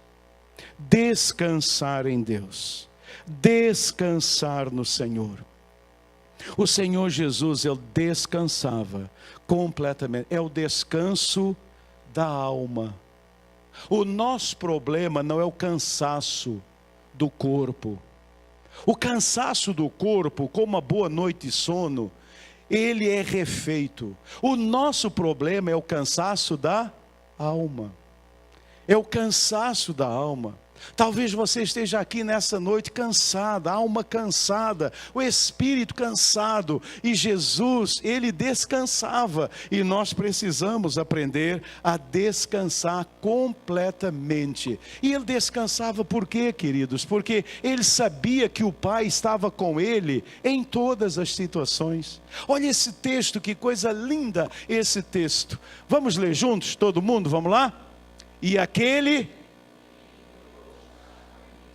A: Descansar em Deus. Descansar no Senhor. O Senhor Jesus, Ele descansava completamente. É o descanso da alma. O nosso problema não é o cansaço do corpo. O cansaço do corpo, como uma boa noite de sono, ele é refeito. O nosso problema é o cansaço da alma. É o cansaço da alma. Talvez você esteja aqui nessa noite cansada, a alma cansada, o espírito cansado, e Jesus, Ele descansava, e nós precisamos aprender a descansar completamente. E Ele descansava por quê, queridos? Porque Ele sabia que o Pai estava com Ele em todas as situações. Olha esse texto, que coisa linda esse texto. Vamos ler juntos, todo mundo, vamos lá? E aquele...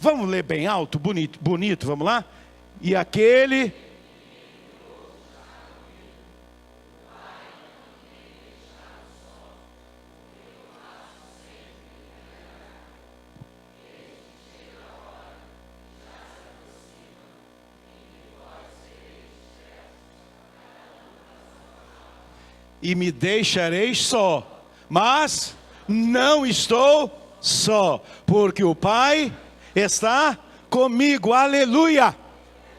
A: Vamos ler bem alto, bonito, vamos lá? E aquele... E me deixareis só, mas não estou só, porque o Pai está comigo, aleluia!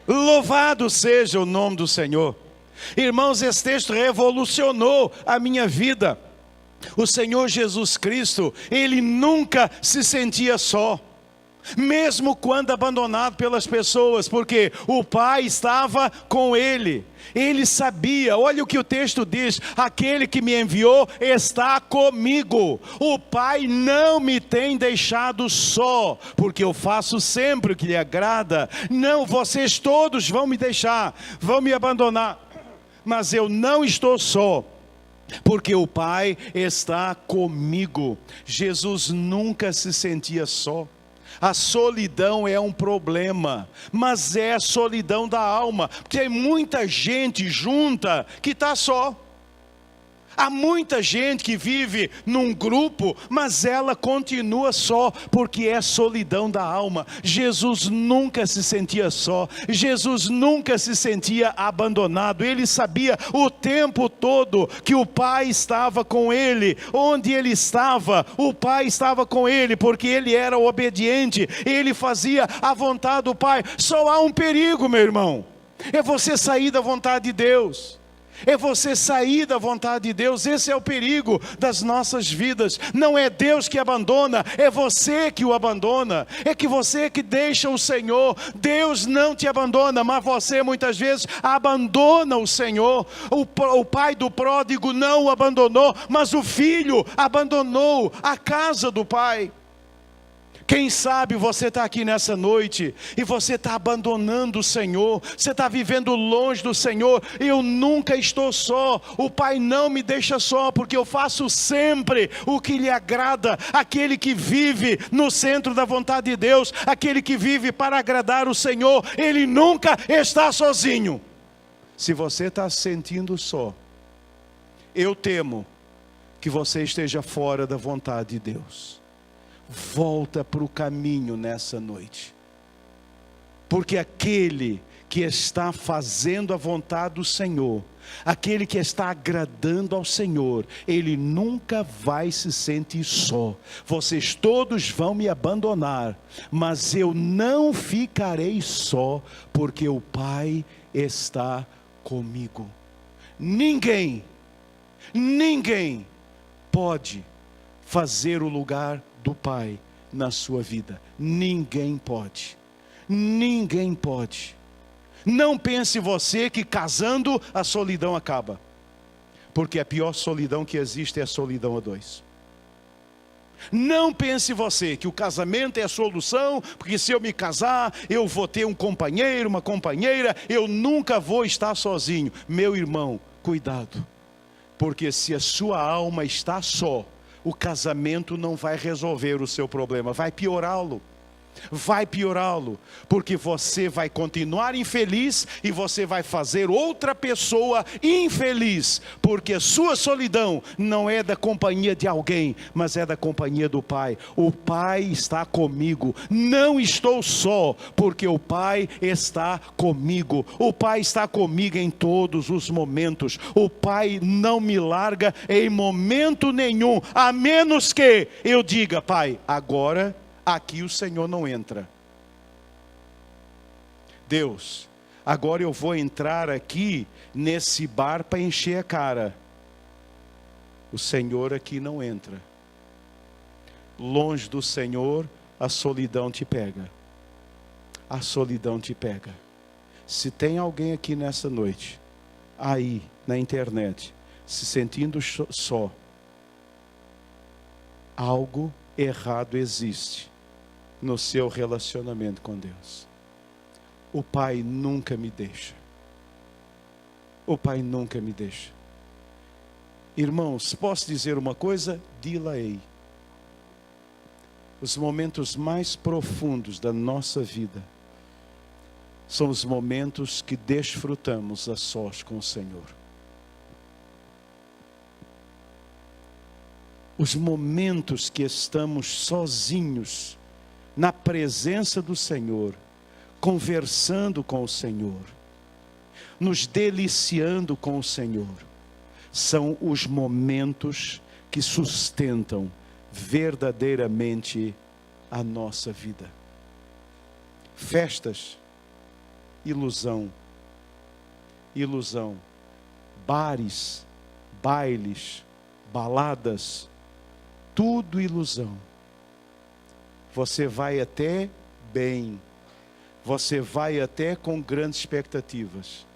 A: Louvado seja o nome do Senhor. Irmãos, esse texto revolucionou a minha vida. O Senhor Jesus Cristo, Ele nunca se sentia só, mesmo quando abandonado pelas pessoas, porque o Pai estava com Ele. Ele sabia, olha o que o texto diz: aquele que me enviou está comigo. O Pai não me tem deixado só, porque eu faço sempre o que lhe agrada. Não, vocês todos vão me deixar, vão me abandonar, mas eu não estou só, porque o Pai está comigo. Jesus nunca se sentia só. A solidão é um problema, mas é a solidão da alma, porque tem muita gente junta que está só. Há muita gente que vive num grupo, mas ela continua só, porque é solidão da alma. Jesus nunca se sentia só, Jesus nunca se sentia abandonado. Ele sabia o tempo todo que o Pai estava com ele. Onde ele estava, o Pai estava com ele, porque ele era obediente, ele fazia a vontade do Pai. Só há um perigo, meu irmão, é você sair da vontade de Deus. É você sair da vontade de Deus. Esse é o perigo das nossas vidas. Não é Deus que abandona, é você que o abandona. É que você que deixa o Senhor. Deus não te abandona, mas você muitas vezes abandona o Senhor. O pai do pródigo não o abandonou, mas o filho abandonou a casa do pai. Quem sabe você está aqui nessa noite e você está abandonando o Senhor, você está vivendo longe do Senhor. Eu nunca estou só, o Pai não me deixa só, porque eu faço sempre o que lhe agrada. Aquele que vive no centro da vontade de Deus, aquele que vive para agradar o Senhor, ele nunca está sozinho. Se você está se sentindo só, eu temo que você esteja fora da vontade de Deus. Volta para o caminho nessa noite, porque aquele que está fazendo a vontade do Senhor, aquele que está agradando ao Senhor, ele nunca vai se sentir só. Vocês todos vão me abandonar, mas eu não ficarei só, porque o Pai está comigo. Ninguém pode fazer o lugar do Pai na sua vida. Ninguém pode. Ninguém pode. Não pense você que casando a solidão acaba, porque a pior solidão que existe é a solidão a dois. Não pense você que o casamento é a solução, porque se eu me casar, eu vou ter um companheiro, uma companheira, eu nunca vou estar sozinho. Meu irmão, cuidado, porque se a sua alma está só, o casamento não vai resolver o seu problema, vai piorá-lo. Vai piorá-lo, porque você vai continuar infeliz e você vai fazer outra pessoa infeliz, porque a sua solidão não é da companhia de alguém, mas é da companhia do Pai. O Pai está comigo, não estou só, porque o Pai está comigo. O Pai está comigo em todos os momentos. O Pai não me larga em momento nenhum, a menos que eu diga: Pai, agora aqui o Senhor não entra. Deus, agora eu vou entrar aqui nesse bar para encher a cara. O Senhor aqui não entra. Longe do Senhor, a solidão te pega. A solidão te pega. Se tem alguém aqui nessa noite, aí na internet, se sentindo só, algo errado existe no seu relacionamento com Deus. O Pai nunca me deixa. O Pai nunca me deixa. Irmãos, posso dizer uma coisa? Dila-ei. Os momentos mais profundos da nossa vida são os momentos que desfrutamos a sós com o Senhor. Os momentos que estamos sozinhos na presença do Senhor, conversando com o Senhor, nos deliciando com o Senhor, são os momentos que sustentam verdadeiramente a nossa vida. Festas, ilusão. Ilusão. Bares, bailes, baladas, tudo ilusão. Você vai até bem, você vai até com grandes expectativas,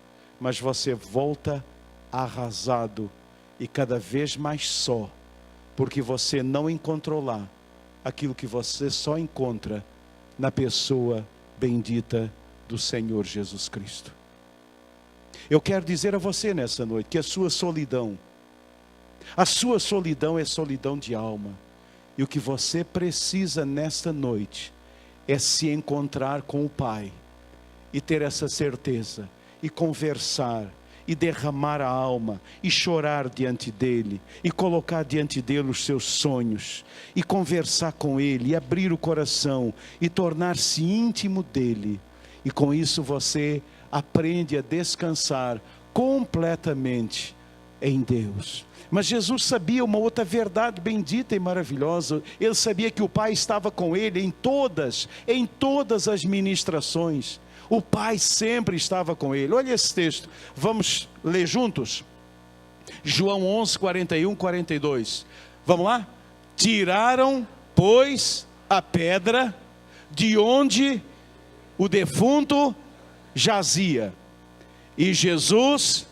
A: mas você volta arrasado e cada vez mais só, porque você não encontrou lá aquilo que você só encontra na pessoa bendita do Senhor Jesus Cristo. Eu quero dizer a você nessa noite que a sua solidão é solidão de alma. E o que você precisa nesta noite é se encontrar com o Pai e ter essa certeza e conversar e derramar a alma e chorar diante dele e colocar diante dele os seus sonhos e conversar com ele e abrir o coração e tornar-se íntimo dele. E com isso você aprende a descansar completamente em Deus. Mas Jesus sabia uma outra verdade bendita e maravilhosa. Ele sabia que o Pai estava com ele em todas as ministrações. O Pai sempre estava com ele. Olha esse texto, vamos ler juntos? João 11, 41, 42. Vamos lá? Tiraram, pois, a pedra de onde o defunto jazia. E Jesus,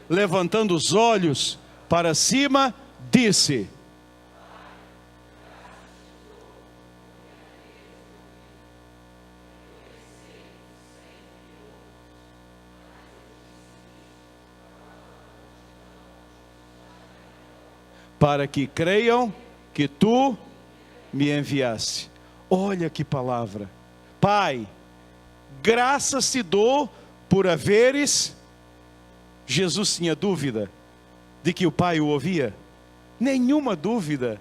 A: levantando os olhos para cima, disse: para que creiam que tu me enviaste. Olha que palavra. Pai, graças te dou por haveres. Jesus tinha dúvida de que o Pai o ouvia? Nenhuma dúvida.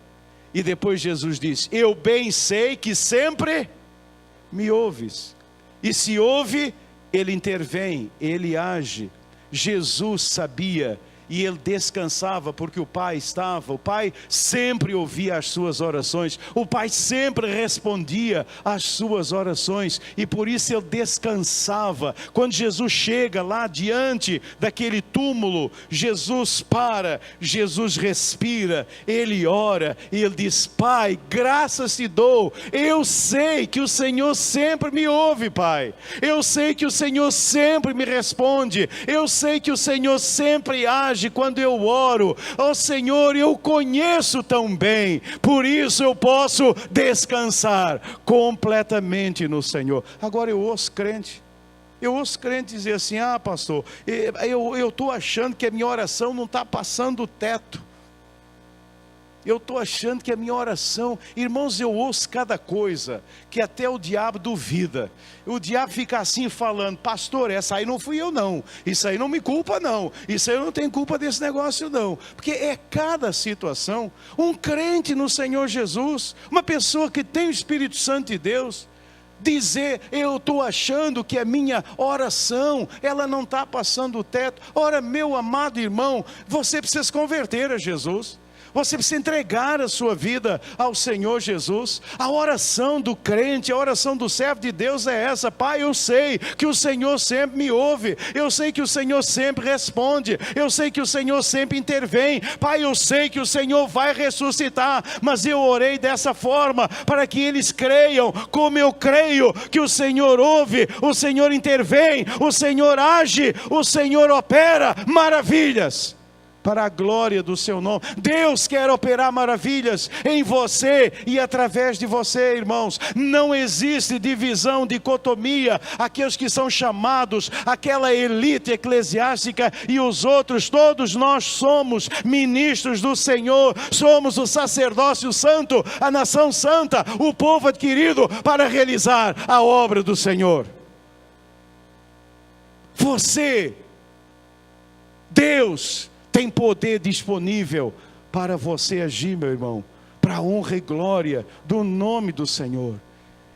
A: E depois Jesus disse: eu bem sei que sempre me ouves. E se ouve, ele intervém, ele age. Jesus sabia e ele descansava porque o Pai estava. O Pai sempre ouvia as suas orações, o Pai sempre respondia às suas orações, e por isso ele descansava. Quando Jesus chega lá diante daquele túmulo, Jesus para, Jesus respira, ele ora e ele diz: Pai, graças te dou, eu sei que o Senhor sempre me ouve, Pai, eu sei que o Senhor sempre me responde, eu sei que o Senhor sempre age quando eu oro. Ó Senhor, eu conheço tão bem, por isso eu posso descansar completamente no Senhor. Agora eu ouço crente dizer assim: ah, pastor, eu estou achando que a minha oração não está passando o teto. Eu estou achando que a minha oração, irmãos, eu ouço cada coisa que até o diabo duvida. O diabo fica assim falando: pastor, essa aí não fui eu não, isso aí não me culpa não, isso aí eu não tenho culpa desse negócio não. Porque é cada situação. Um crente no Senhor Jesus, uma pessoa que tem o Espírito Santo de Deus, dizer: eu estou achando que a minha oração, ela não está passando o teto. Ora, meu amado irmão, você precisa se converter a Jesus. Você precisa entregar a sua vida ao Senhor Jesus. A oração do crente, a oração do servo de Deus é essa: Pai, eu sei que o Senhor sempre me ouve, eu sei que o Senhor sempre responde, eu sei que o Senhor sempre intervém. Pai, eu sei que o Senhor vai ressuscitar, mas eu orei dessa forma para que eles creiam, como eu creio, que o Senhor ouve, o Senhor intervém, o Senhor age, o Senhor opera maravilhas para a glória do seu nome. Deus quer operar maravilhas em você e através de você, irmãos. Não existe divisão, dicotomia, aqueles que são chamados, aquela elite eclesiástica e os outros. Todos nós somos ministros do Senhor, somos o sacerdócio santo, a nação santa, o povo adquirido para realizar a obra do Senhor. Você, Deus, tem poder disponível para você agir, meu irmão, para a honra e glória do nome do Senhor.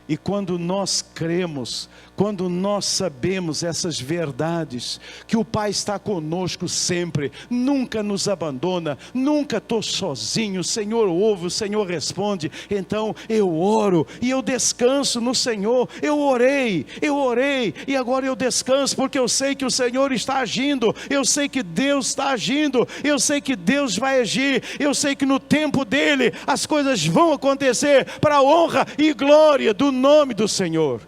A: E quando nós cremos, quando nós sabemos essas verdades, que o Pai está conosco sempre, nunca nos abandona, nunca estou sozinho, o Senhor ouve, o Senhor responde, então eu oro e eu descanso no Senhor. Eu orei, e agora eu descanso, porque eu sei que o Senhor está agindo, eu sei que Deus está agindo, eu sei que Deus vai agir, eu sei que no tempo dEle as coisas vão acontecer, para a honra e glória do nome do Senhor.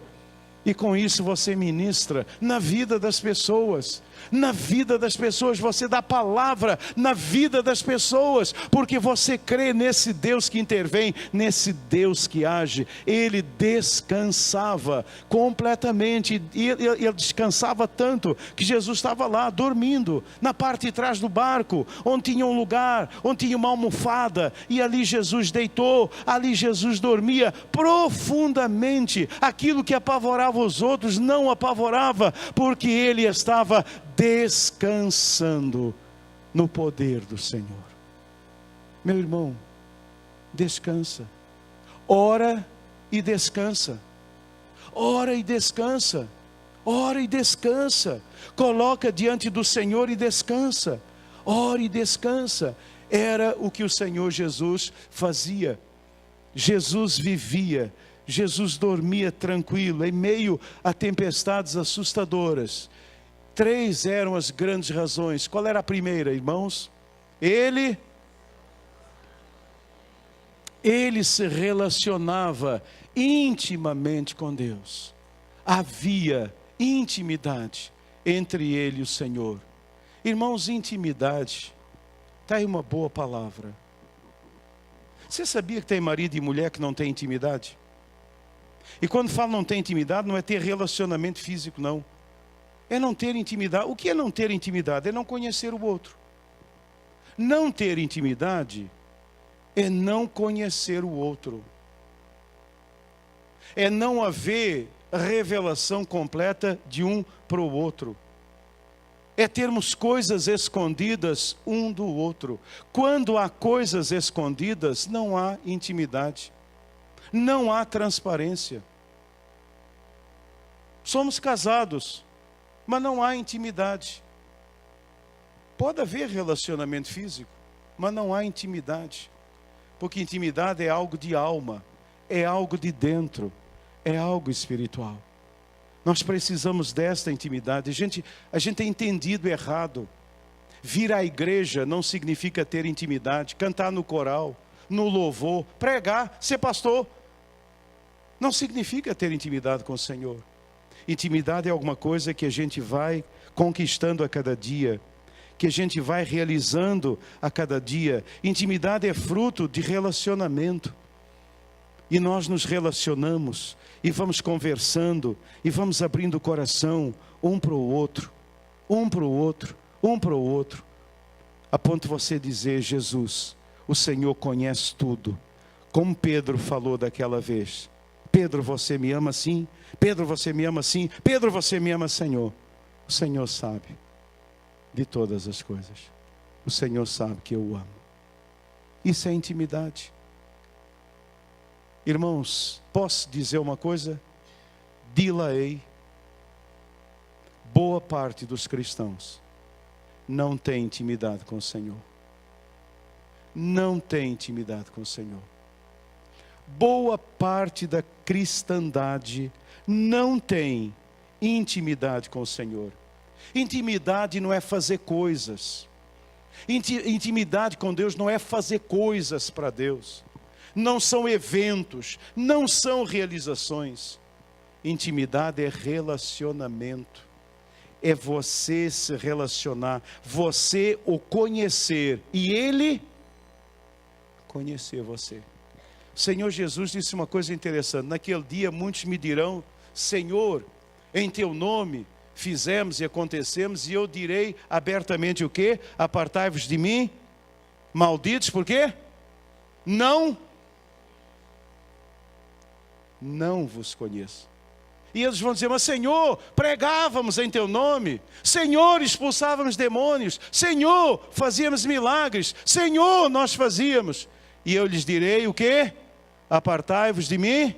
A: E com isso você ministra na vida das pessoas. Na vida das pessoas, você dá palavra na vida das pessoas, porque você crê nesse Deus que intervém, nesse Deus que age. Ele descansava completamente, e ele descansava tanto, que Jesus estava lá, dormindo, na parte de trás do barco, onde tinha um lugar, onde tinha uma almofada, e ali Jesus deitou, ali Jesus dormia profundamente. Aquilo que apavorava os outros, não o apavorava, porque ele estava descansando no poder do Senhor. Meu irmão, descansa, ora e descansa, ora e descansa, ora e descansa, coloca diante do Senhor e descansa, ora e descansa. Era o que o Senhor Jesus fazia. Jesus vivia, Jesus dormia tranquilo, em meio a tempestades assustadoras. 3 eram as grandes razões. Qual era a primeira, irmãos? Ele se relacionava intimamente com Deus. Havia intimidade entre ele e o Senhor. Irmãos, intimidade, está aí uma boa palavra. Você sabia que tem marido e mulher que não tem intimidade? E quando falo não tem intimidade, não é ter relacionamento físico, não. É não ter intimidade. O que é não ter intimidade? É não conhecer o outro. Não ter intimidade é não conhecer o outro. É não haver revelação completa de um para o outro. É termos coisas escondidas um do outro. Quando há coisas escondidas, não há intimidade. Não há transparência. Somos casados, mas não há intimidade. Pode haver relacionamento físico, mas não há intimidade. Porque intimidade é algo de alma, é algo de dentro, é algo espiritual. Nós precisamos desta intimidade. A gente tem entendido errado. Vir à igreja não significa ter intimidade. Cantar no coral, no louvor, pregar, ser pastor, não significa ter intimidade com o Senhor. Intimidade é alguma coisa que a gente vai conquistando a cada dia, que a gente vai realizando a cada dia. Intimidade é fruto de relacionamento. E nós nos relacionamos, e vamos conversando, e vamos abrindo o coração um para o outro, um para o outro, um para o outro, a ponto de você dizer: Jesus, o Senhor conhece tudo, como Pedro falou daquela vez. Pedro, você me ama assim? Pedro, você me ama assim? Pedro, você me ama, Senhor? O Senhor sabe de todas as coisas. O Senhor sabe que eu o amo. Isso é intimidade. Irmãos, posso dizer uma coisa? Dilaei. Boa parte dos cristãos não tem intimidade com o Senhor. Não tem intimidade com o Senhor. Boa parte da cristandade não tem intimidade com o Senhor. Intimidade não é fazer coisas. Intimidade com Deus não é fazer coisas para Deus. Não são eventos, não são realizações. Intimidade é relacionamento. É você se relacionar, você o conhecer e Ele conhecer você. O Senhor Jesus disse uma coisa interessante. Naquele dia muitos me dirão: Senhor, em teu nome fizemos e acontecemos. E eu direi abertamente o quê? Apartai-vos de mim, malditos, por quê? Não vos conheço. E eles vão dizer: mas Senhor, pregávamos em teu nome, Senhor, expulsávamos demônios, Senhor, fazíamos milagres, Senhor, nós fazíamos. E eu lhes direi o quê? Apartai-vos de mim,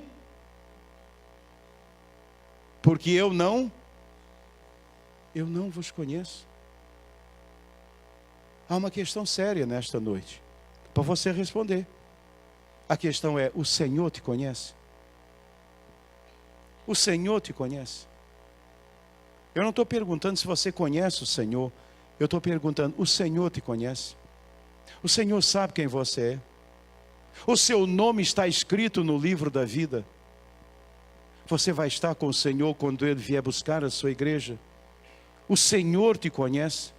A: Porque eu não vos conheço. Há uma questão séria nesta noite, para você responder. A questão é, o Senhor te conhece? O Senhor te conhece? Eu não estou perguntando se você conhece o Senhor. Eu estou perguntando, o Senhor te conhece? O Senhor sabe quem você é? O seu nome está escrito no livro da vida? Você vai estar com o Senhor quando Ele vier buscar a sua igreja? O Senhor te conhece?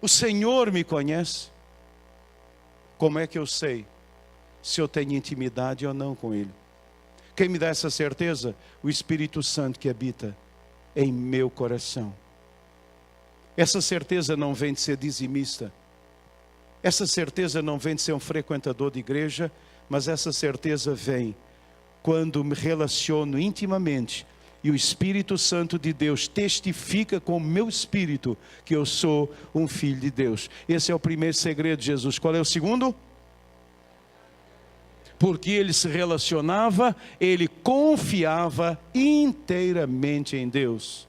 A: O Senhor me conhece? Como é que eu sei se eu tenho intimidade ou não com Ele? Quem me dá essa certeza? O Espírito Santo que habita em meu coração. Essa certeza não vem de ser dizimista. Essa certeza não vem de ser um frequentador de igreja, mas essa certeza vem quando me relaciono intimamente e o Espírito Santo de Deus testifica com o meu espírito que eu sou um filho de Deus. Esse é o primeiro segredo de Jesus. Qual é o segundo? Porque ele se relacionava, ele confiava inteiramente em Deus.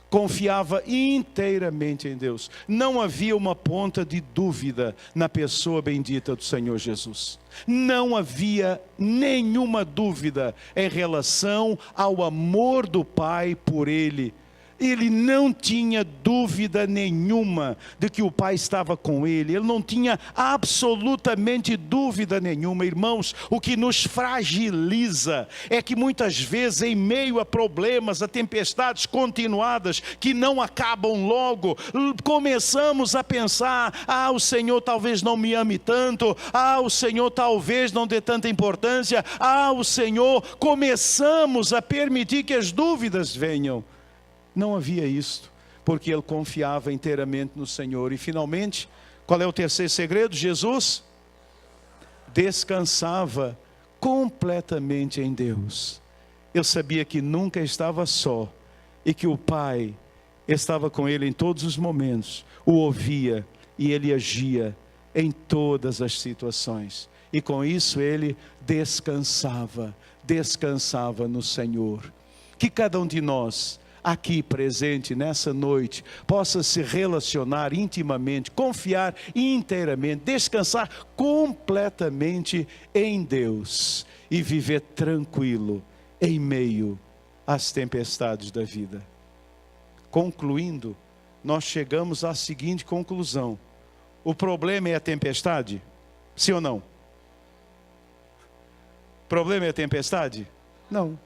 A: Confiava inteiramente em Deus. Não havia uma ponta de dúvida na pessoa bendita do Senhor Jesus. Não havia nenhuma dúvida em relação ao amor do Pai por ele. Ele não tinha dúvida nenhuma de que o Pai estava com ele. Ele não tinha absolutamente dúvida nenhuma. Irmãos, o que nos fragiliza é que muitas vezes em meio a problemas, a tempestades continuadas que não acabam logo, começamos a pensar, o Senhor talvez não me ame tanto, o Senhor talvez não dê tanta importância, o Senhor, começamos a permitir que as dúvidas venham. Não havia isto, porque ele confiava inteiramente no Senhor. E finalmente, qual é o terceiro segredo? Jesus descansava completamente em Deus. Eu sabia que nunca estava só e que o Pai estava com ele em todos os momentos, o ouvia e ele agia em todas as situações. E com isso ele descansava no Senhor. Que cada um de nós aqui presente nessa noite possa se relacionar intimamente, confiar inteiramente, descansar completamente em Deus e viver tranquilo em meio às tempestades da vida. Concluindo, nós chegamos à seguinte conclusão: o problema é a tempestade? Sim ou não? O problema é a tempestade? Não.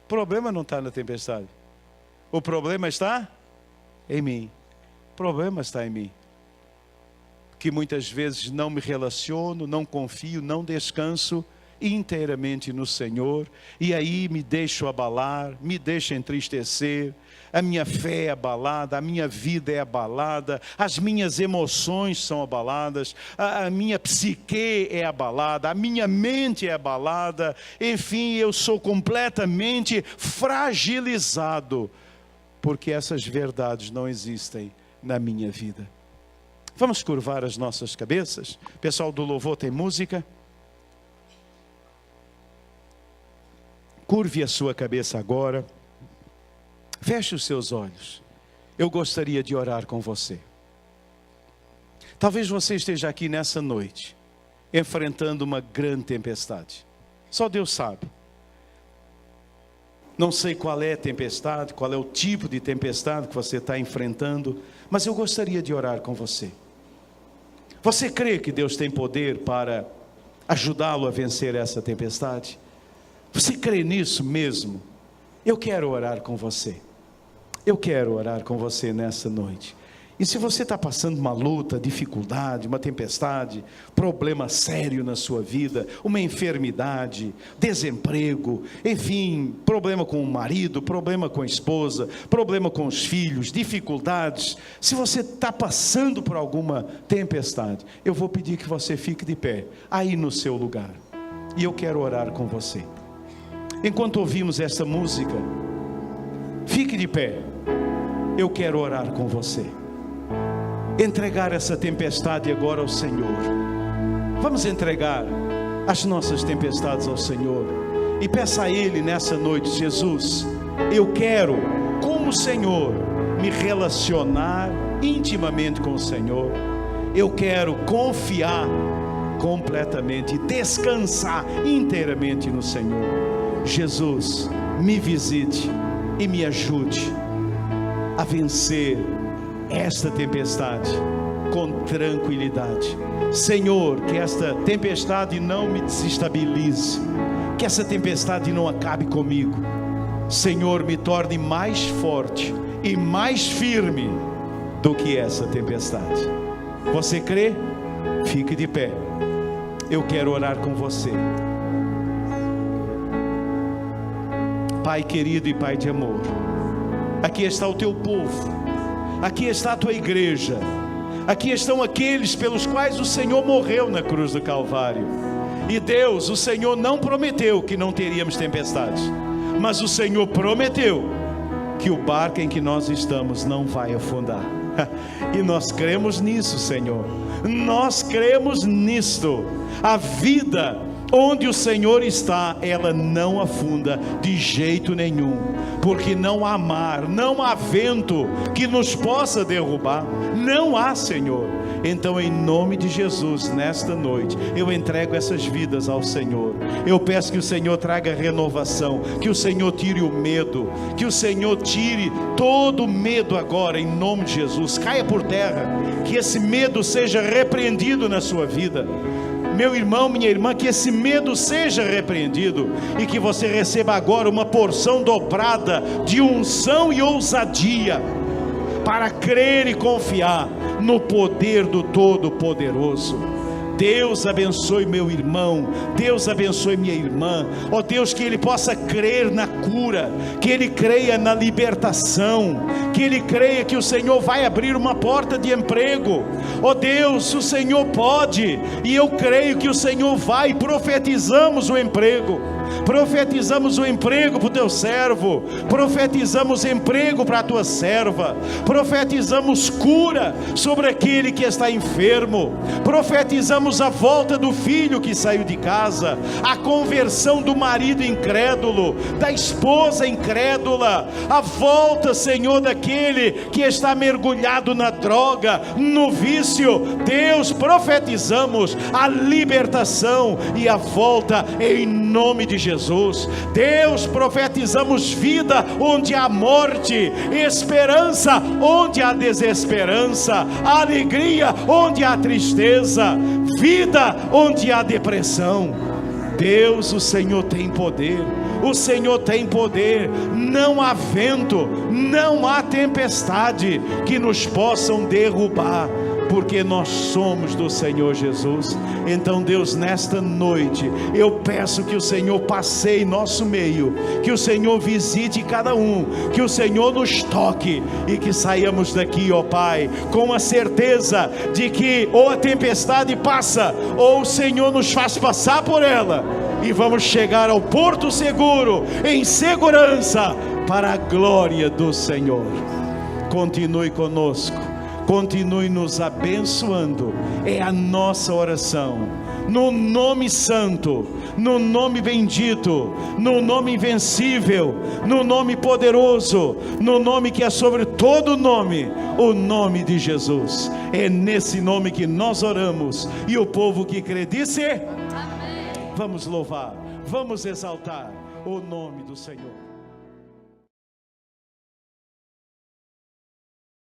A: O problema não está na tempestade. O problema está em mim. O problema está em mim. Que muitas vezes não me relaciono, não confio, não descanso inteiramente no Senhor. E aí me deixo abalar, me deixo entristecer. A minha fé é abalada, a minha vida é abalada, as minhas emoções são abaladas, a minha psique é abalada, a minha mente é abalada. Enfim, eu sou completamente fragilizado, porque essas verdades não existem na minha vida. Vamos curvar as nossas cabeças? Pessoal do louvor, tem música? Curve a sua cabeça agora. Feche os seus olhos. Eu gostaria de orar com você. Talvez você esteja aqui nessa noite, enfrentando uma grande tempestade. Só Deus sabe. Não sei qual é a tempestade, qual é o tipo de tempestade que você está enfrentando, mas eu gostaria de orar com você. Você crê que Deus tem poder para ajudá-lo a vencer essa tempestade? Você crê nisso mesmo? Eu quero orar com você. Eu quero orar com você nessa noite. E se você está passando uma luta, dificuldade, uma tempestade, problema sério na sua vida, uma enfermidade, desemprego, enfim, problema com o marido, problema com a esposa, problema com os filhos, dificuldades, se você está passando por alguma tempestade, eu vou pedir que você fique de pé, aí no seu lugar, e eu quero orar com você. Enquanto ouvimos essa música, fique de pé, eu quero orar com você. Entregar essa tempestade agora ao Senhor. Vamos entregar as nossas tempestades ao Senhor. E peça a Ele nessa noite: Jesus, eu quero, como o Senhor, me relacionar intimamente com o Senhor. Eu quero confiar completamente, descansar inteiramente no Senhor. Jesus, me visite e me ajude a vencer esta tempestade com tranquilidade. Senhor, que esta tempestade não me desestabilize, que essa tempestade não acabe comigo. Senhor, me torne mais forte e mais firme do que essa tempestade. Você crê? Fique de pé. Eu quero orar com você. Pai querido e Pai de amor, aqui está o teu povo, aqui está a tua igreja, aqui estão aqueles pelos quais o Senhor morreu na cruz do Calvário. E Deus, o Senhor não prometeu que não teríamos tempestade, mas o Senhor prometeu que o barco em que nós estamos não vai afundar. E nós cremos nisso, Senhor. Nós cremos nisto. A vida onde o Senhor está, ela não afunda de jeito nenhum, porque não há mar, não há vento que nos possa derrubar. Não há, Senhor. Então, em nome de Jesus, nesta noite, eu entrego essas vidas ao Senhor. Eu peço que o Senhor traga renovação, que o Senhor tire o medo, que o Senhor tire todo o medo agora, em nome de Jesus. Caia por terra, que esse medo seja repreendido na sua vida. Meu irmão, minha irmã, que esse medo seja repreendido e que você receba agora uma porção dobrada de unção e ousadia para crer e confiar no poder do Todo-Poderoso. Deus abençoe meu irmão, Deus abençoe minha irmã. Ó Deus, que ele possa crer na cura, que ele creia na libertação, que ele creia que o Senhor vai abrir uma porta de emprego. Ó Deus, o Senhor pode, e eu creio que o Senhor vai. Profetizamos o emprego, profetizamos o emprego para o teu servo, profetizamos emprego para a tua serva, profetizamos cura sobre aquele que está enfermo, profetizamos a volta do filho que saiu de casa, a conversão do marido incrédulo, da esposa incrédula, a volta, Senhor, daquele que está mergulhado na droga, no vício. Deus, profetizamos a libertação e a volta em nome de Jesus. Deus, profetizamos vida onde há morte, esperança onde há desesperança, alegria onde há tristeza, vida onde há depressão. Deus, o Senhor tem poder, o Senhor tem poder. Não há vento, não há tempestade que nos possam derrubar, porque nós somos do Senhor Jesus. Então, Deus, nesta noite, eu peço que o Senhor passeie em nosso meio, que o Senhor visite cada um, que o Senhor nos toque, e que saiamos daqui, ó Pai, com a certeza de que ou a tempestade passa, ou o Senhor nos faz passar por ela, e vamos chegar ao porto seguro, em segurança, para a glória do Senhor. Continue conosco, continue nos abençoando, é a nossa oração, no nome santo, no nome bendito, no nome invencível, no nome poderoso, no nome que é sobre todo nome, o nome de Jesus. É nesse nome que nós oramos, e o povo que crê disse: amém. Vamos louvar, vamos exaltar o nome do Senhor.